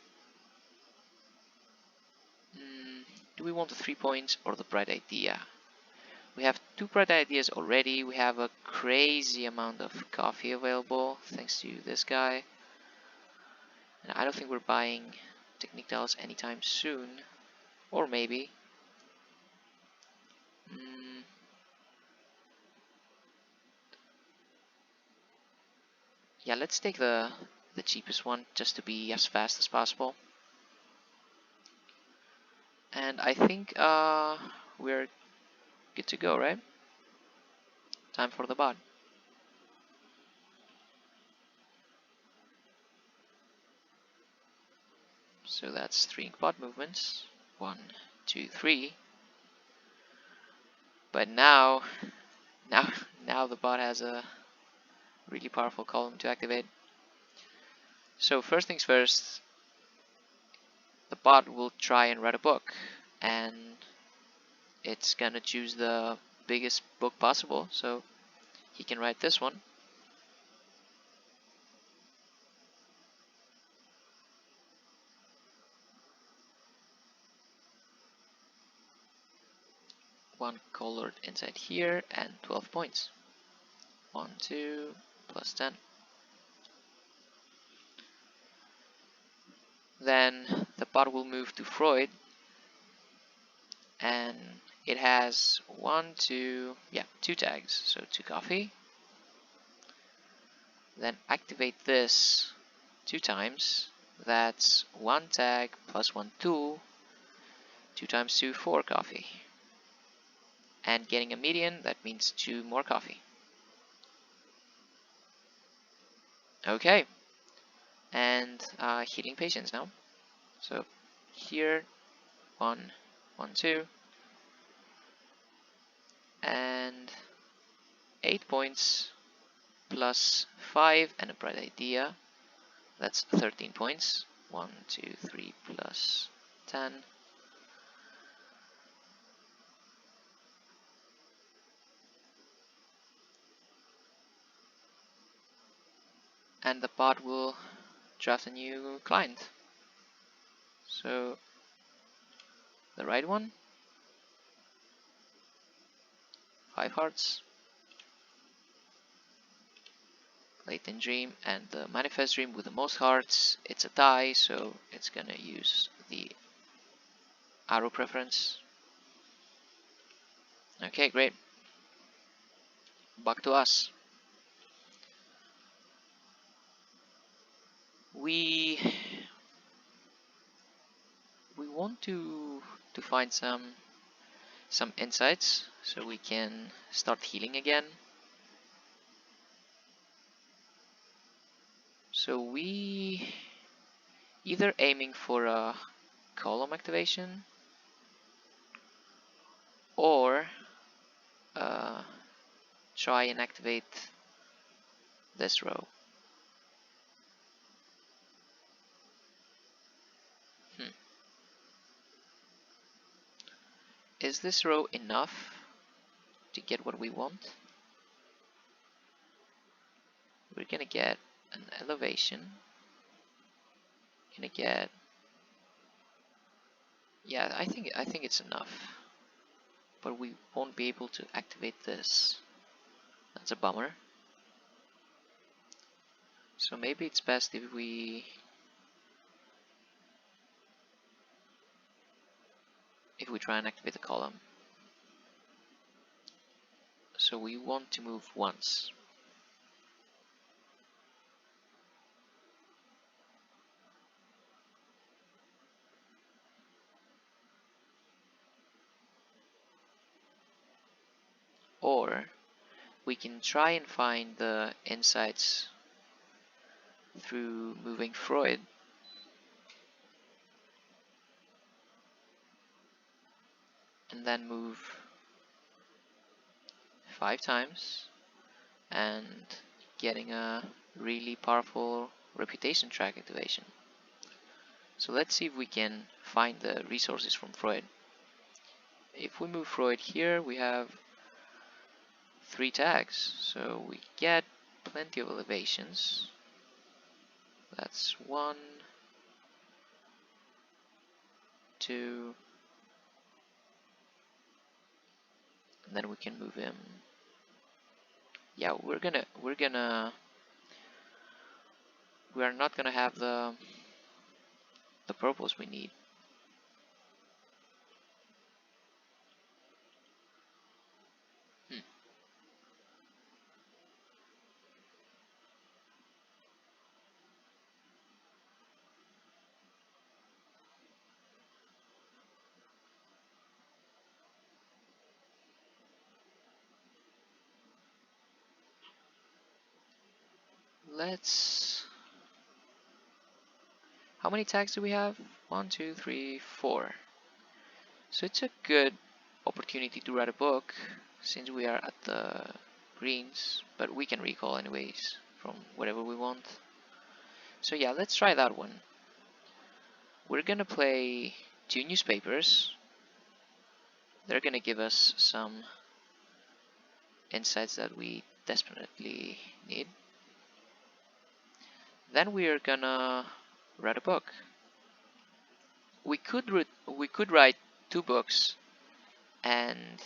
Do we want the 3 points or the bright idea? We have 2 bright ideas already. We have a crazy amount of coffee available thanks to this guy. And I don't think we're buying technique tiles anytime soon. Or maybe. Yeah, let's take the cheapest one just to be as fast as possible. And I think we're good to go, right? Time for the bot. So that's 3 ink bot movements. 1, 2, 3. But now the bot has a really powerful column to activate. So first things first, the bot will try and write a book, and it's gonna choose the biggest book possible, so he can write this one. one colored inside here, and 12 points. 1, 2, plus 10. Then the pot will move to Freud, and it has two tags, so 2 coffee. Then activate this 2 times. That's 1 tag plus 1 tool. 2 times 2, 4 coffee. And getting a median, that means 2 more coffee. Okay. And healing patience now. So here, 1, 1, 2. And 8 points plus 5 and a bright idea. That's 13 points. 1, 2, 3 plus 10. And the bot will draft a new client. So the right one, 5 hearts, latent dream, and the manifest dream with the most hearts, it's a tie, so it's gonna use the arrow preference. Okay, great. Back to us. We want to find some insights so we can start healing again. So we either aiming for a column activation or try and activate this row. Is this row enough to get what we want? We're gonna get an elevation. Gonna get, yeah, I think it's enough. But we won't be able to activate this. That's a bummer. So maybe it's best if we try and activate the column. So we want to move once. Or we can try and find the insights through moving Freud. And then move 5 times and getting a really powerful reputation track activation. So let's see if we can find the resources from Freud. If we move Freud here, we have 3 tags, so we get plenty of elevations. That's 1, 2, and then we can move him. Yeah, we are not gonna have the purples we need. How many tags do we have? 1, 2, 3, 4. So it's a good opportunity to write a book since we are at the greens, but we can recall anyways from whatever we want. So yeah, let's try that one. We're gonna play 2 newspapers. They're gonna give us some insights that we desperately need. Then we are gonna write a book. We could write 2 books and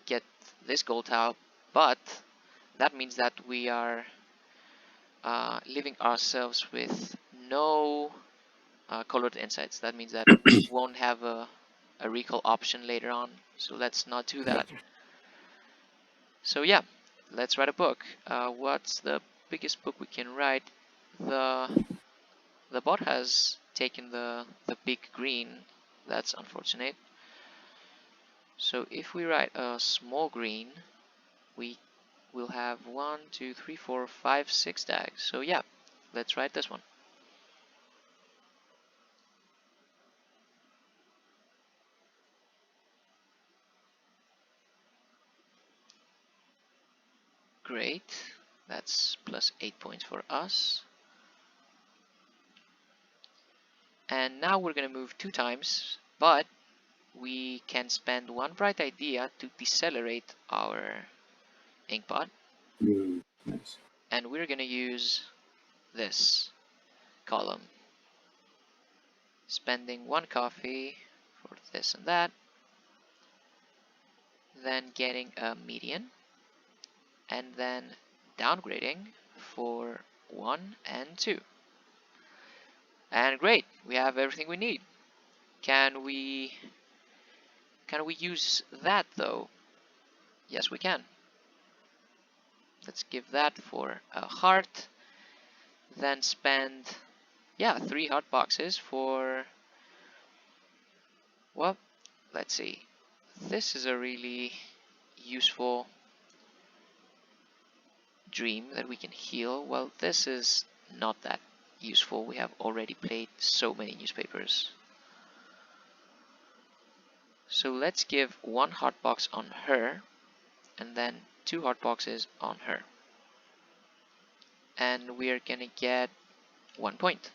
get this gold tile, but that means that we are leaving ourselves with no colored insides. That means that we won't have a recall option later on, so let's not do that. So yeah, let's write a book. What's the biggest book we can write? The bot has taken the big green. That's unfortunate. So if we write a small green, we will have 1, 2, 3, 4, 5, 6 tags. So yeah, let's write this one. Great, that's plus 8 points for us. And now we're gonna move 2 times, but we can spend 1 bright idea to decelerate our inkpot. Nice. And we're gonna use this column, spending 1 coffee for this and that, then getting a median, and then downgrading for 1 and 2. And great, we have everything we need. Can we use that though? Yes, we can. Let's give that for a heart, then spend 3 heart boxes for, well, let's see. This is a really useful dream that we can heal. Well, this is not that useful. We have already played so many newspapers. So let's give 1 heart box on her, and then 2 heart boxes on her. And we're gonna get 1 point.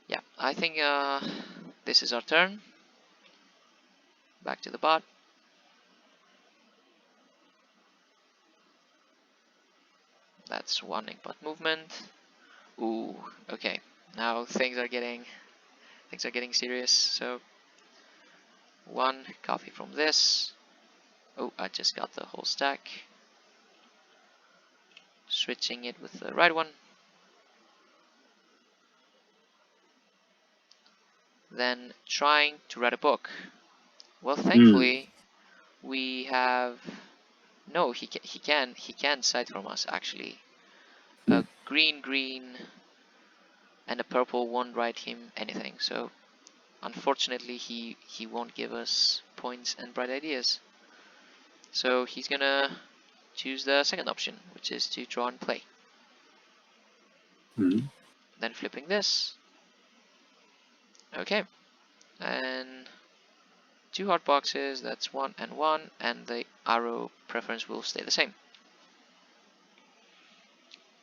Yeah, I think this is our turn. Back to the bot. That's 1 inkpot movement. Ooh, okay. Now things are getting serious. So 1 coffee from this. Oh, I just got the whole stack. Switching it with the right one. Then trying to write a book. Well, thankfully we have no. He can side from us actually. A green and a purple won't write him anything. So unfortunately he won't give us points and bright ideas. So he's gonna choose the second option, which is to draw and play. Then flipping this. Okay, and 2 heart boxes, that's 1 and 1, and the arrow preference will stay the same.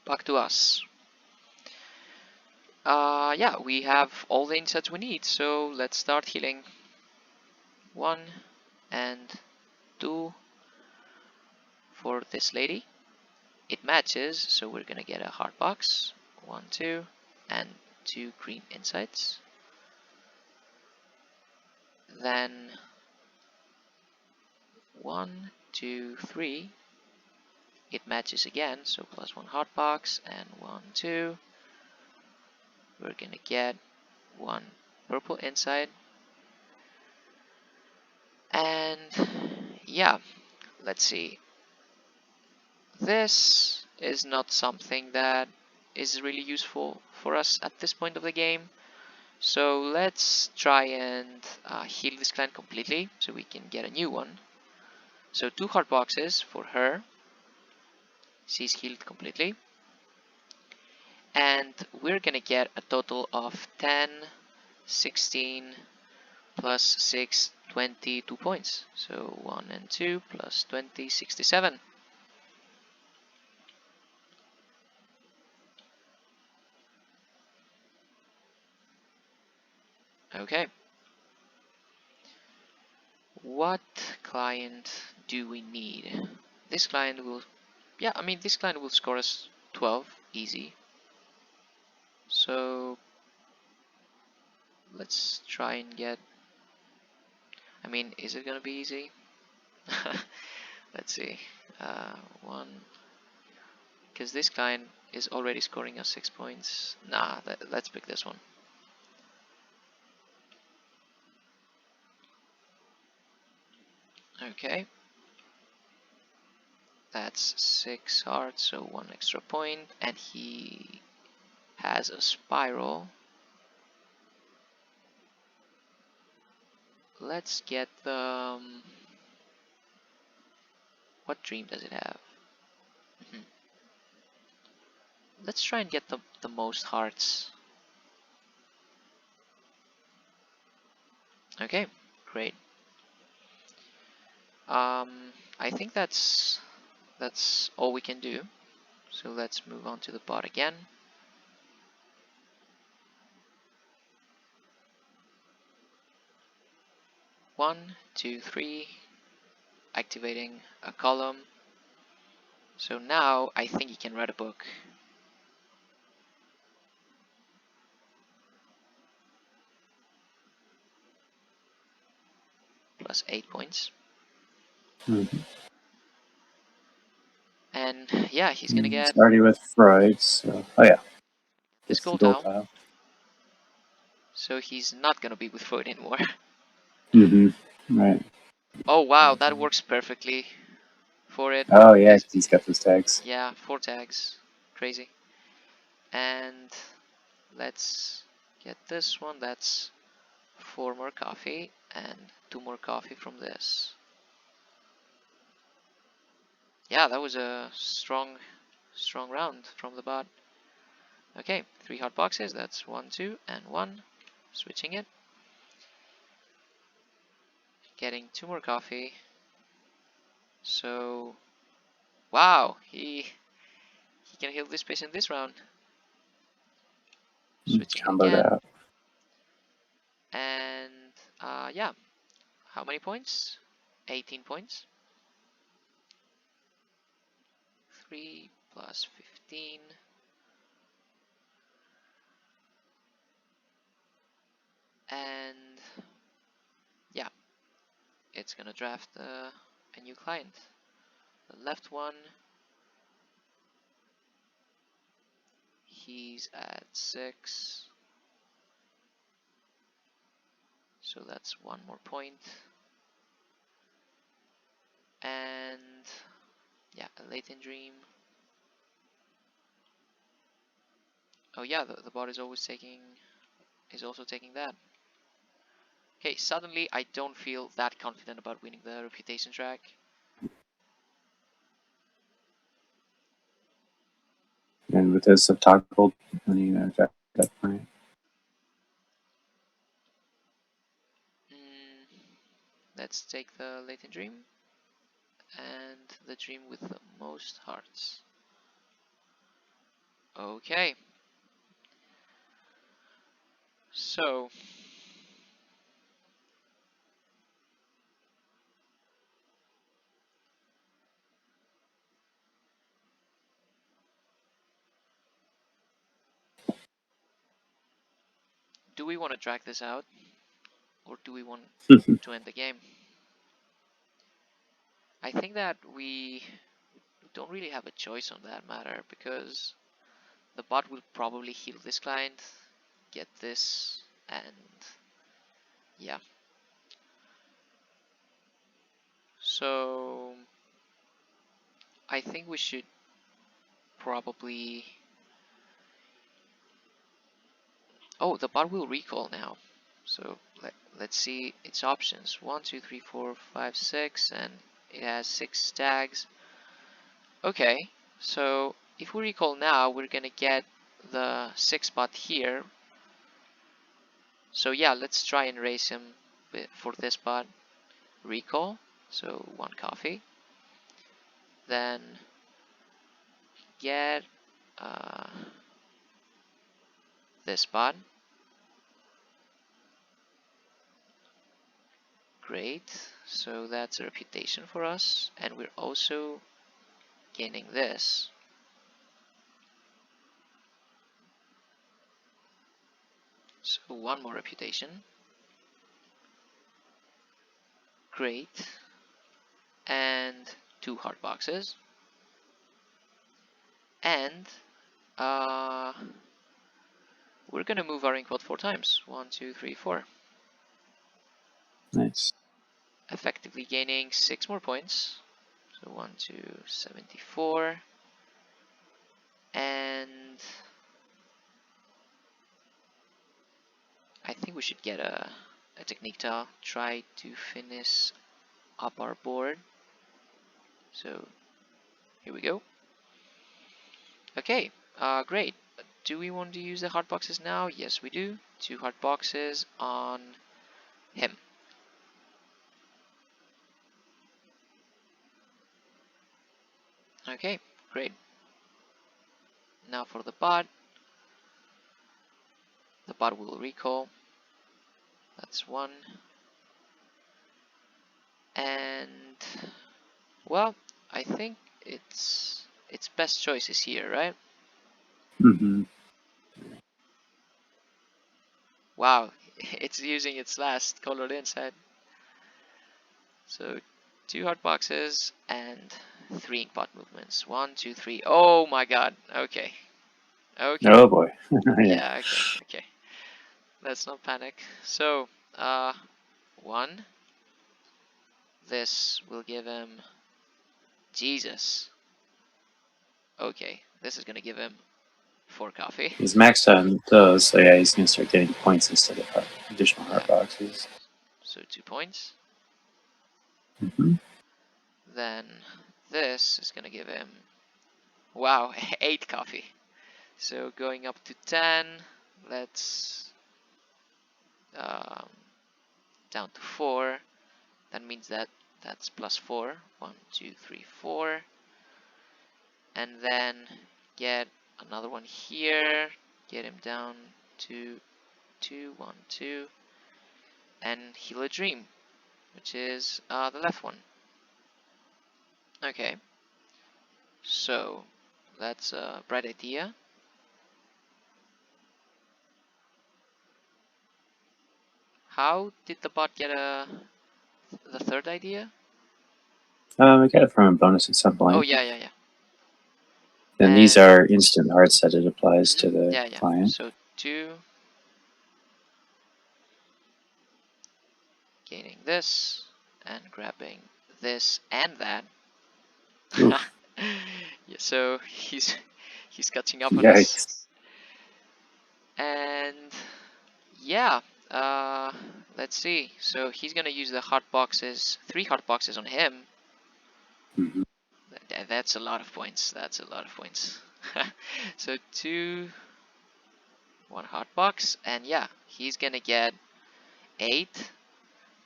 Back to us. Yeah, we have all the insets we need, so let's start healing. 1 and 2 for this lady. It matches, so we're gonna get a heart box. 1, 2, and 2 green insights. Then 1, 2, 3. It matches again, so plus 1 heart box, and 1, 2. We're gonna get 1 purple inside. And yeah, let's see. This is not something that is really useful for us at this point of the game. So let's try and heal this clan completely so we can get a new one. So 2 heart boxes for her. She's healed completely. And we're gonna get a total of 10, 16, plus 6, 22 points. So 1 and 2 plus 20, 67. Okay. What client do we need? This client will, this client will score us 12, easy. So let's try and get, I mean, is it gonna be easy? Let's see. One, because this client is already scoring us 6 points. Nah, let's pick this one. Okay. That's 6 hearts, so 1 extra point, and he has a spiral. Let's get the... what dream does it have? Let's try and get the most hearts. Okay, great. I think that's all we can do. So let's move on to the bot again. One, two, three, activating a column. So now I think he can write a book. Plus 8 points. And yeah, he's gonna get Already with Freud, so oh yeah, this gets the gold gold tile. tile. So he's not gonna be with Freud anymore. Right. Oh wow, that works perfectly for it. Oh yeah, 'cause he's got those tags. Yeah, 4 tags. Crazy. And let's get this one. That's 4 more coffee and 2 more coffee from this. Yeah, that was a strong round from the bot. Okay, 3 hot boxes. That's 1, 2, and 1. Switching it. Getting 2 more coffee. So, wow, he can heal this patient this round. Switching it Comboed again. out. And yeah, how many points? 18 points. 3 plus 15. And yeah, it's gonna draft a new client. The left one, he's at 6. So that's 1 more point. And yeah, a latent dream. Oh yeah, the bot is also taking that. Okay, suddenly I don't feel that confident about winning the reputation track. And with this toggled, when you draft that point. Let's take the latent dream and the dream with the most hearts. Okay. So do we want to drag this out, or do we want to end the game? I think that we don't really have a choice on that matter, because the bot will probably heal this client, get this, and yeah. So I think we should probably... oh, the bot will recall now. So let's see its options. 1, 2, 3, 4, 5, 6, and it has 6 tags. Okay, so if we recall now, we're gonna get the 6 spot here. So yeah, let's try and raise him for this spot. Recall, so 1 coffee. Then get this spot. Great, so that's a reputation for us, and we're also gaining this. So 1 more reputation. Great. And 2 heart boxes. And we're gonna move our inkwell 4 times. 1, 2, 3, 4. Nice. Effectively gaining 6 more points. So 1, 2, 74. And I think we should get a technique tile. Try to finish up our board. So here we go. Okay, great. Do we want to use the heart boxes now? Yes, we do. 2 heart boxes on him. Okay, great. Now for the bot. The bot will recall. That's 1. And well, I think its best choice is here, right? Mm-hmm. Wow, it's using its last colored inside. So 2 heart boxes and 3 ink pot movements. 1, 2, 3. Oh my god. Okay. Okay. Oh boy. Yeah. Yeah, okay. Let's not panic. So, 1. This will give him Jesus. Okay, this is gonna give him 4 coffee. He's maxed on those, so yeah, he's gonna start getting points instead of additional heart Yeah. boxes. So 2 points. Mm-hmm. Then this is gonna give him, wow, 8 coffee. So going up to 10. Let's down to 4. That means that's plus 4. 1, 2, 3, 4. And then get another one here. Get him down to 2, 1, 2. And heal a dream, which is the left one. Okay. So that's a bright idea. How did the bot get the third idea? I got it from a bonus at some point. Oh yeah. And these are instant hearts that it applies to the yeah. client. So 2, gaining this, and grabbing this and that. Oof. Yeah, so he's catching up on us. Yikes. And yeah, let's see. So he's gonna use the heart boxes, 3 heart boxes on him. Mm-hmm. That's a lot of points. That's a lot of points. So 2, 1 heart box, and yeah, he's gonna get 8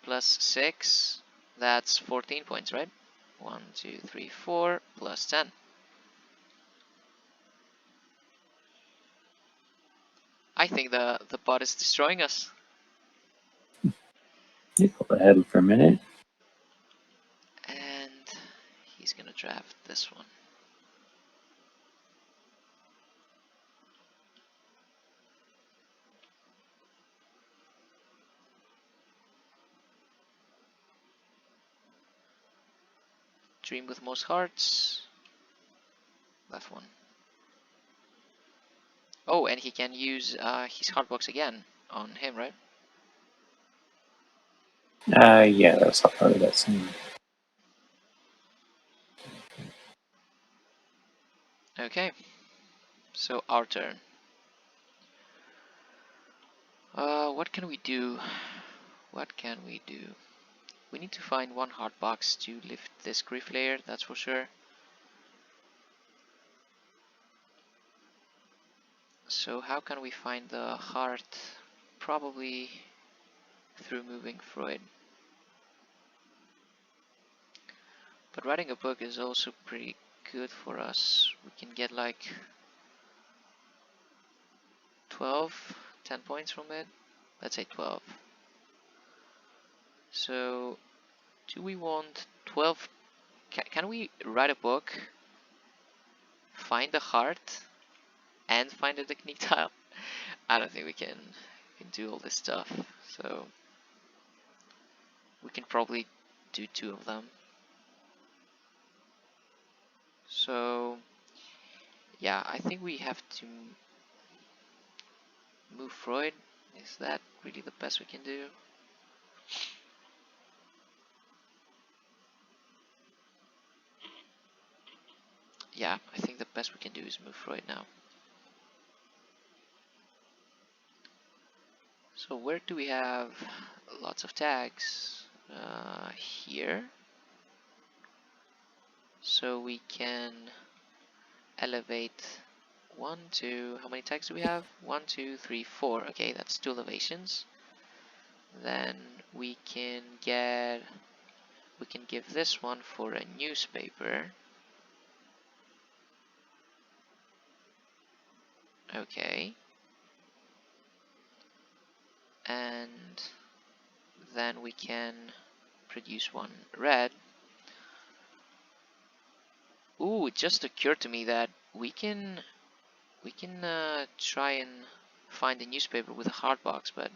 plus 6. That's 14 points, right? 1, 2, 3, 4 plus 10. I think the bot is destroying us. Hold ahead for a minute. And he's gonna draft this one. Dream with most hearts. Left one. Oh, and he can use his heart box again on him, right? Yeah, that was all part of that scene. Okay. So our turn. What can we do? What can we do? We need to find 1 heart box to lift this grief layer, that's for sure. So how can we find the heart? Probably through moving Freud. But writing a book is also pretty good for us. We can get like 12, 10 points from it. Let's say 12. So do we want 12? Can we write a book, find the heart, and find a technique tile? I don't think we can do all this stuff. So we can probably do 2 of them. So yeah, I think we have to move Freud. Is that really the best we can do? Yeah, I think the best we can do is move Freud now. So where do we have lots of tags? Here. So we can elevate 1, 2, how many tags do we have? 1, 2, 3, 4. Okay, that's 2 elevations. Then we can give this one for a newspaper. Okay. And then we can produce one red. Ooh, it just occurred to me that we can try and find a newspaper with a hard box, but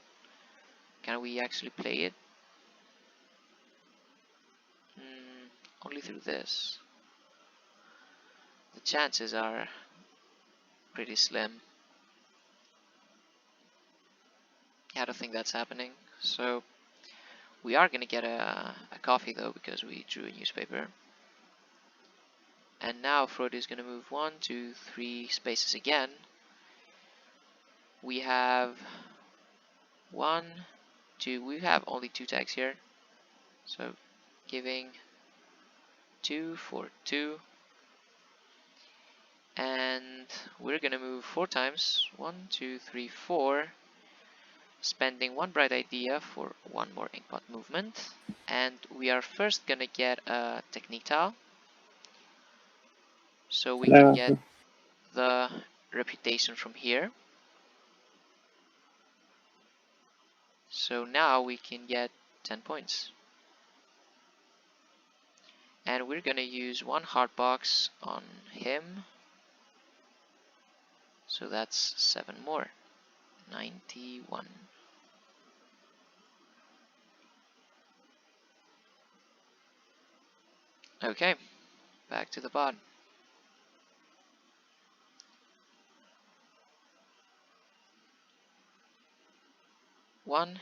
can we actually play it? Only through this. The chances are pretty slim. I don't think that's happening. So we are gonna get a coffee though, because we drew a newspaper. And now Freud is gonna move 1, 2, 3 spaces again. We have 1, 2, we have only 2 tags here. So giving 2 for 2. And we're gonna move 4 times. 1, 2, 3, 4. Spending 1 bright idea for 1 more inkpot movement. And we are first gonna get a technique tile. So we can get the reputation from here. So now we can get 10 points. And we're gonna use 1 hard box on him. So that's 7 more. 91. Okay, back to the bot. One,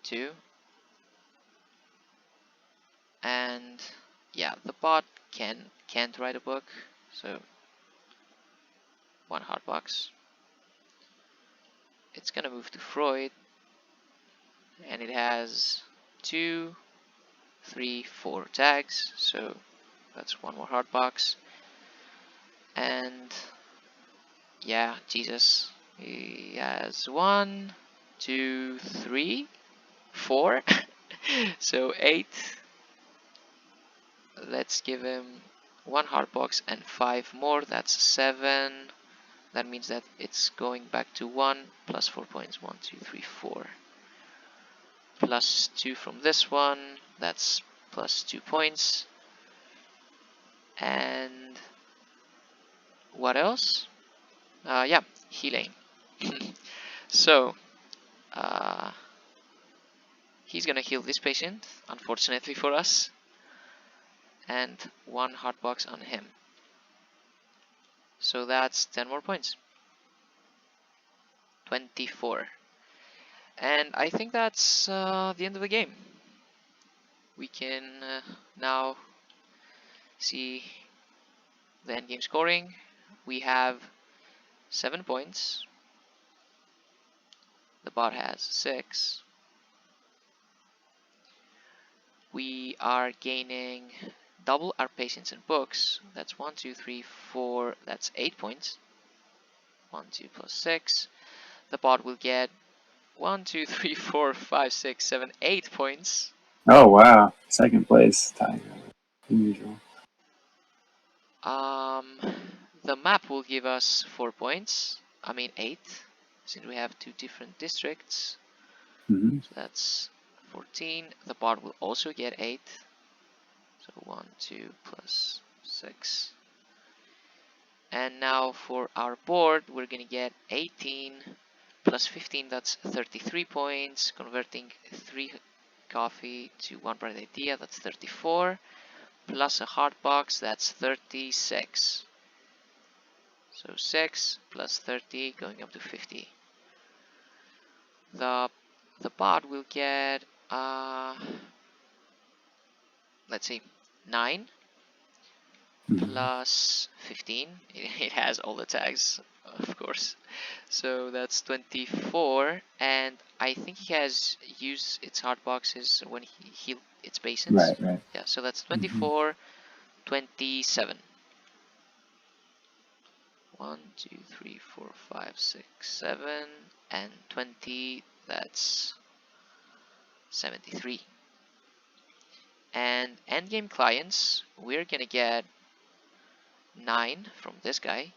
2, and yeah, the bot can't write a book, so 1 hard box. It's gonna move to Freud, and it has 2, 3, 4 tags, so that's 1 more hard box. And yeah, Jesus, he has 1, 2, 3, 4, so 8. Let's give him 1 hard box and 5 more, that's 7. That means that it's going back to 1 plus 4 points. 1, 2, 3, 4. Plus 2 from this one, that's plus 2 points. And what else? Yeah, healing. So he's gonna heal this patient, unfortunately for us, and 1 hard box on him. So that's 10 more points. 24. And I think that's the end of the game. We can now see the end game scoring. We have 7 points. The bot has 6. We are gaining double our patience and books. That's 1, 2, 3, 4. That's 8 points. 1, 2 plus 6. The bot will get 1, 2, 3, 4, 5, 6, 7, 8 points. Oh wow! Second place, tiger. Unusual. The map will give us 4 points. I mean 8, since we have 2 different districts. Mm-hmm. So that's 14. The bot will also get 8. So 1, 2 plus 6. And now for our board, we're gonna get 18 plus 15, that's 33 points, coffee to 1 bright idea, that's 34, plus a hard box, that's 36. So 6 plus 30 going up to 50. The bot will get let's see, 9 plus 15. It has all the tags, of course. So that's 24, and I think he has used its hard boxes when he healed its basins. Right. Yeah, so that's 24, 27. 1, 2, 3, 4, 5, 6, 7, and 20, that's 73. And endgame clients, we're gonna get 9 from this guy,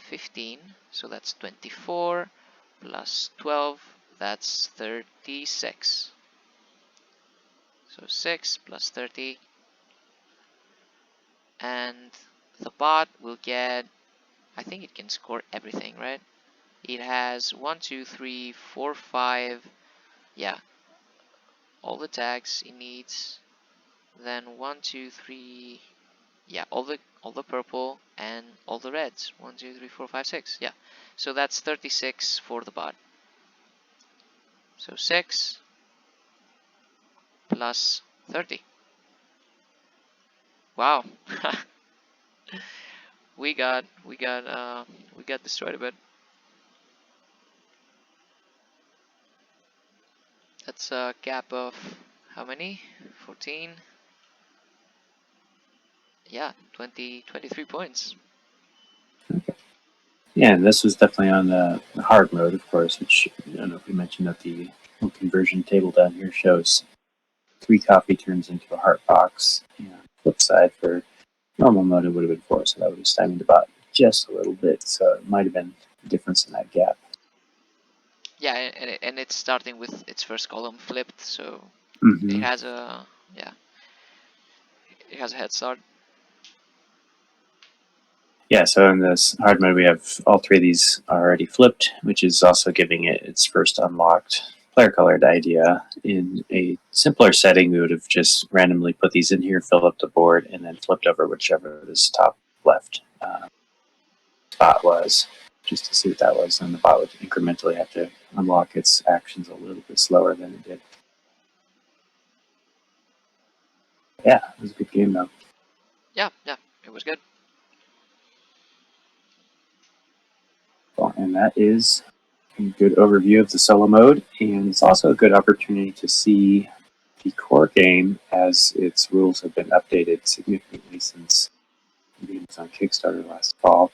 15, so that's 24, plus 12, that's 36. So 6 plus 30, and the bot will get, I think it can score everything, right? It has 1, 2, 3, 4, 5, yeah, all the tags it needs. Then 1, 2, 3, yeah, all the purple and all the reds. 1, 2, 3, 4, 5, 6. Yeah, so that's 36 for the bot. So 6 plus 30. Wow, we got destroyed a bit. That's a gap of how many? 14. Yeah, 23 points. Yeah, and this was definitely on the hard mode, of course, which I don't know if we mentioned that the conversion table down here shows 3 coffee turns into a heart box. And flip side for normal mode, it would have been 4, so that would have stymied the bot just a little bit. So it might have been a difference in that gap. Yeah, and it's starting with its first column flipped, so it has a it has a head start. Yeah, so in this hard mode, we have all 3 of these already flipped, which is also giving it its first unlocked player colored idea. In a simpler setting, we would have just randomly put these in here, filled up the board, and then flipped over whichever this top left spot was, just to see what that was. And the bot would incrementally have to unlock its actions a little bit slower than it did. Yeah, it was a good game, though. Yeah, it was good. Well, and that is a good overview of the solo mode, and it's also a good opportunity to see the core game as its rules have been updated significantly since the game was on Kickstarter last fall.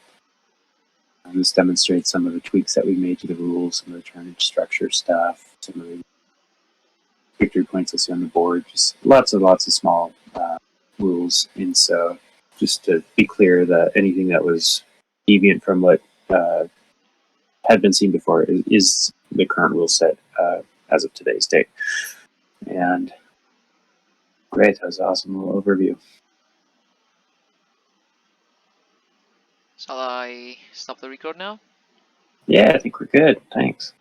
And this demonstrates some of the tweaks that we made to the rules, some of the turnage structure stuff, some of the victory points you'll see on the board, just lots and lots of small rules. And so, just to be clear, that anything that was deviant from what had been seen before is the current rule set as of today's date. And great, that was an awesome little overview. Shall I stop the record now? Yeah, I think we're good. Thanks.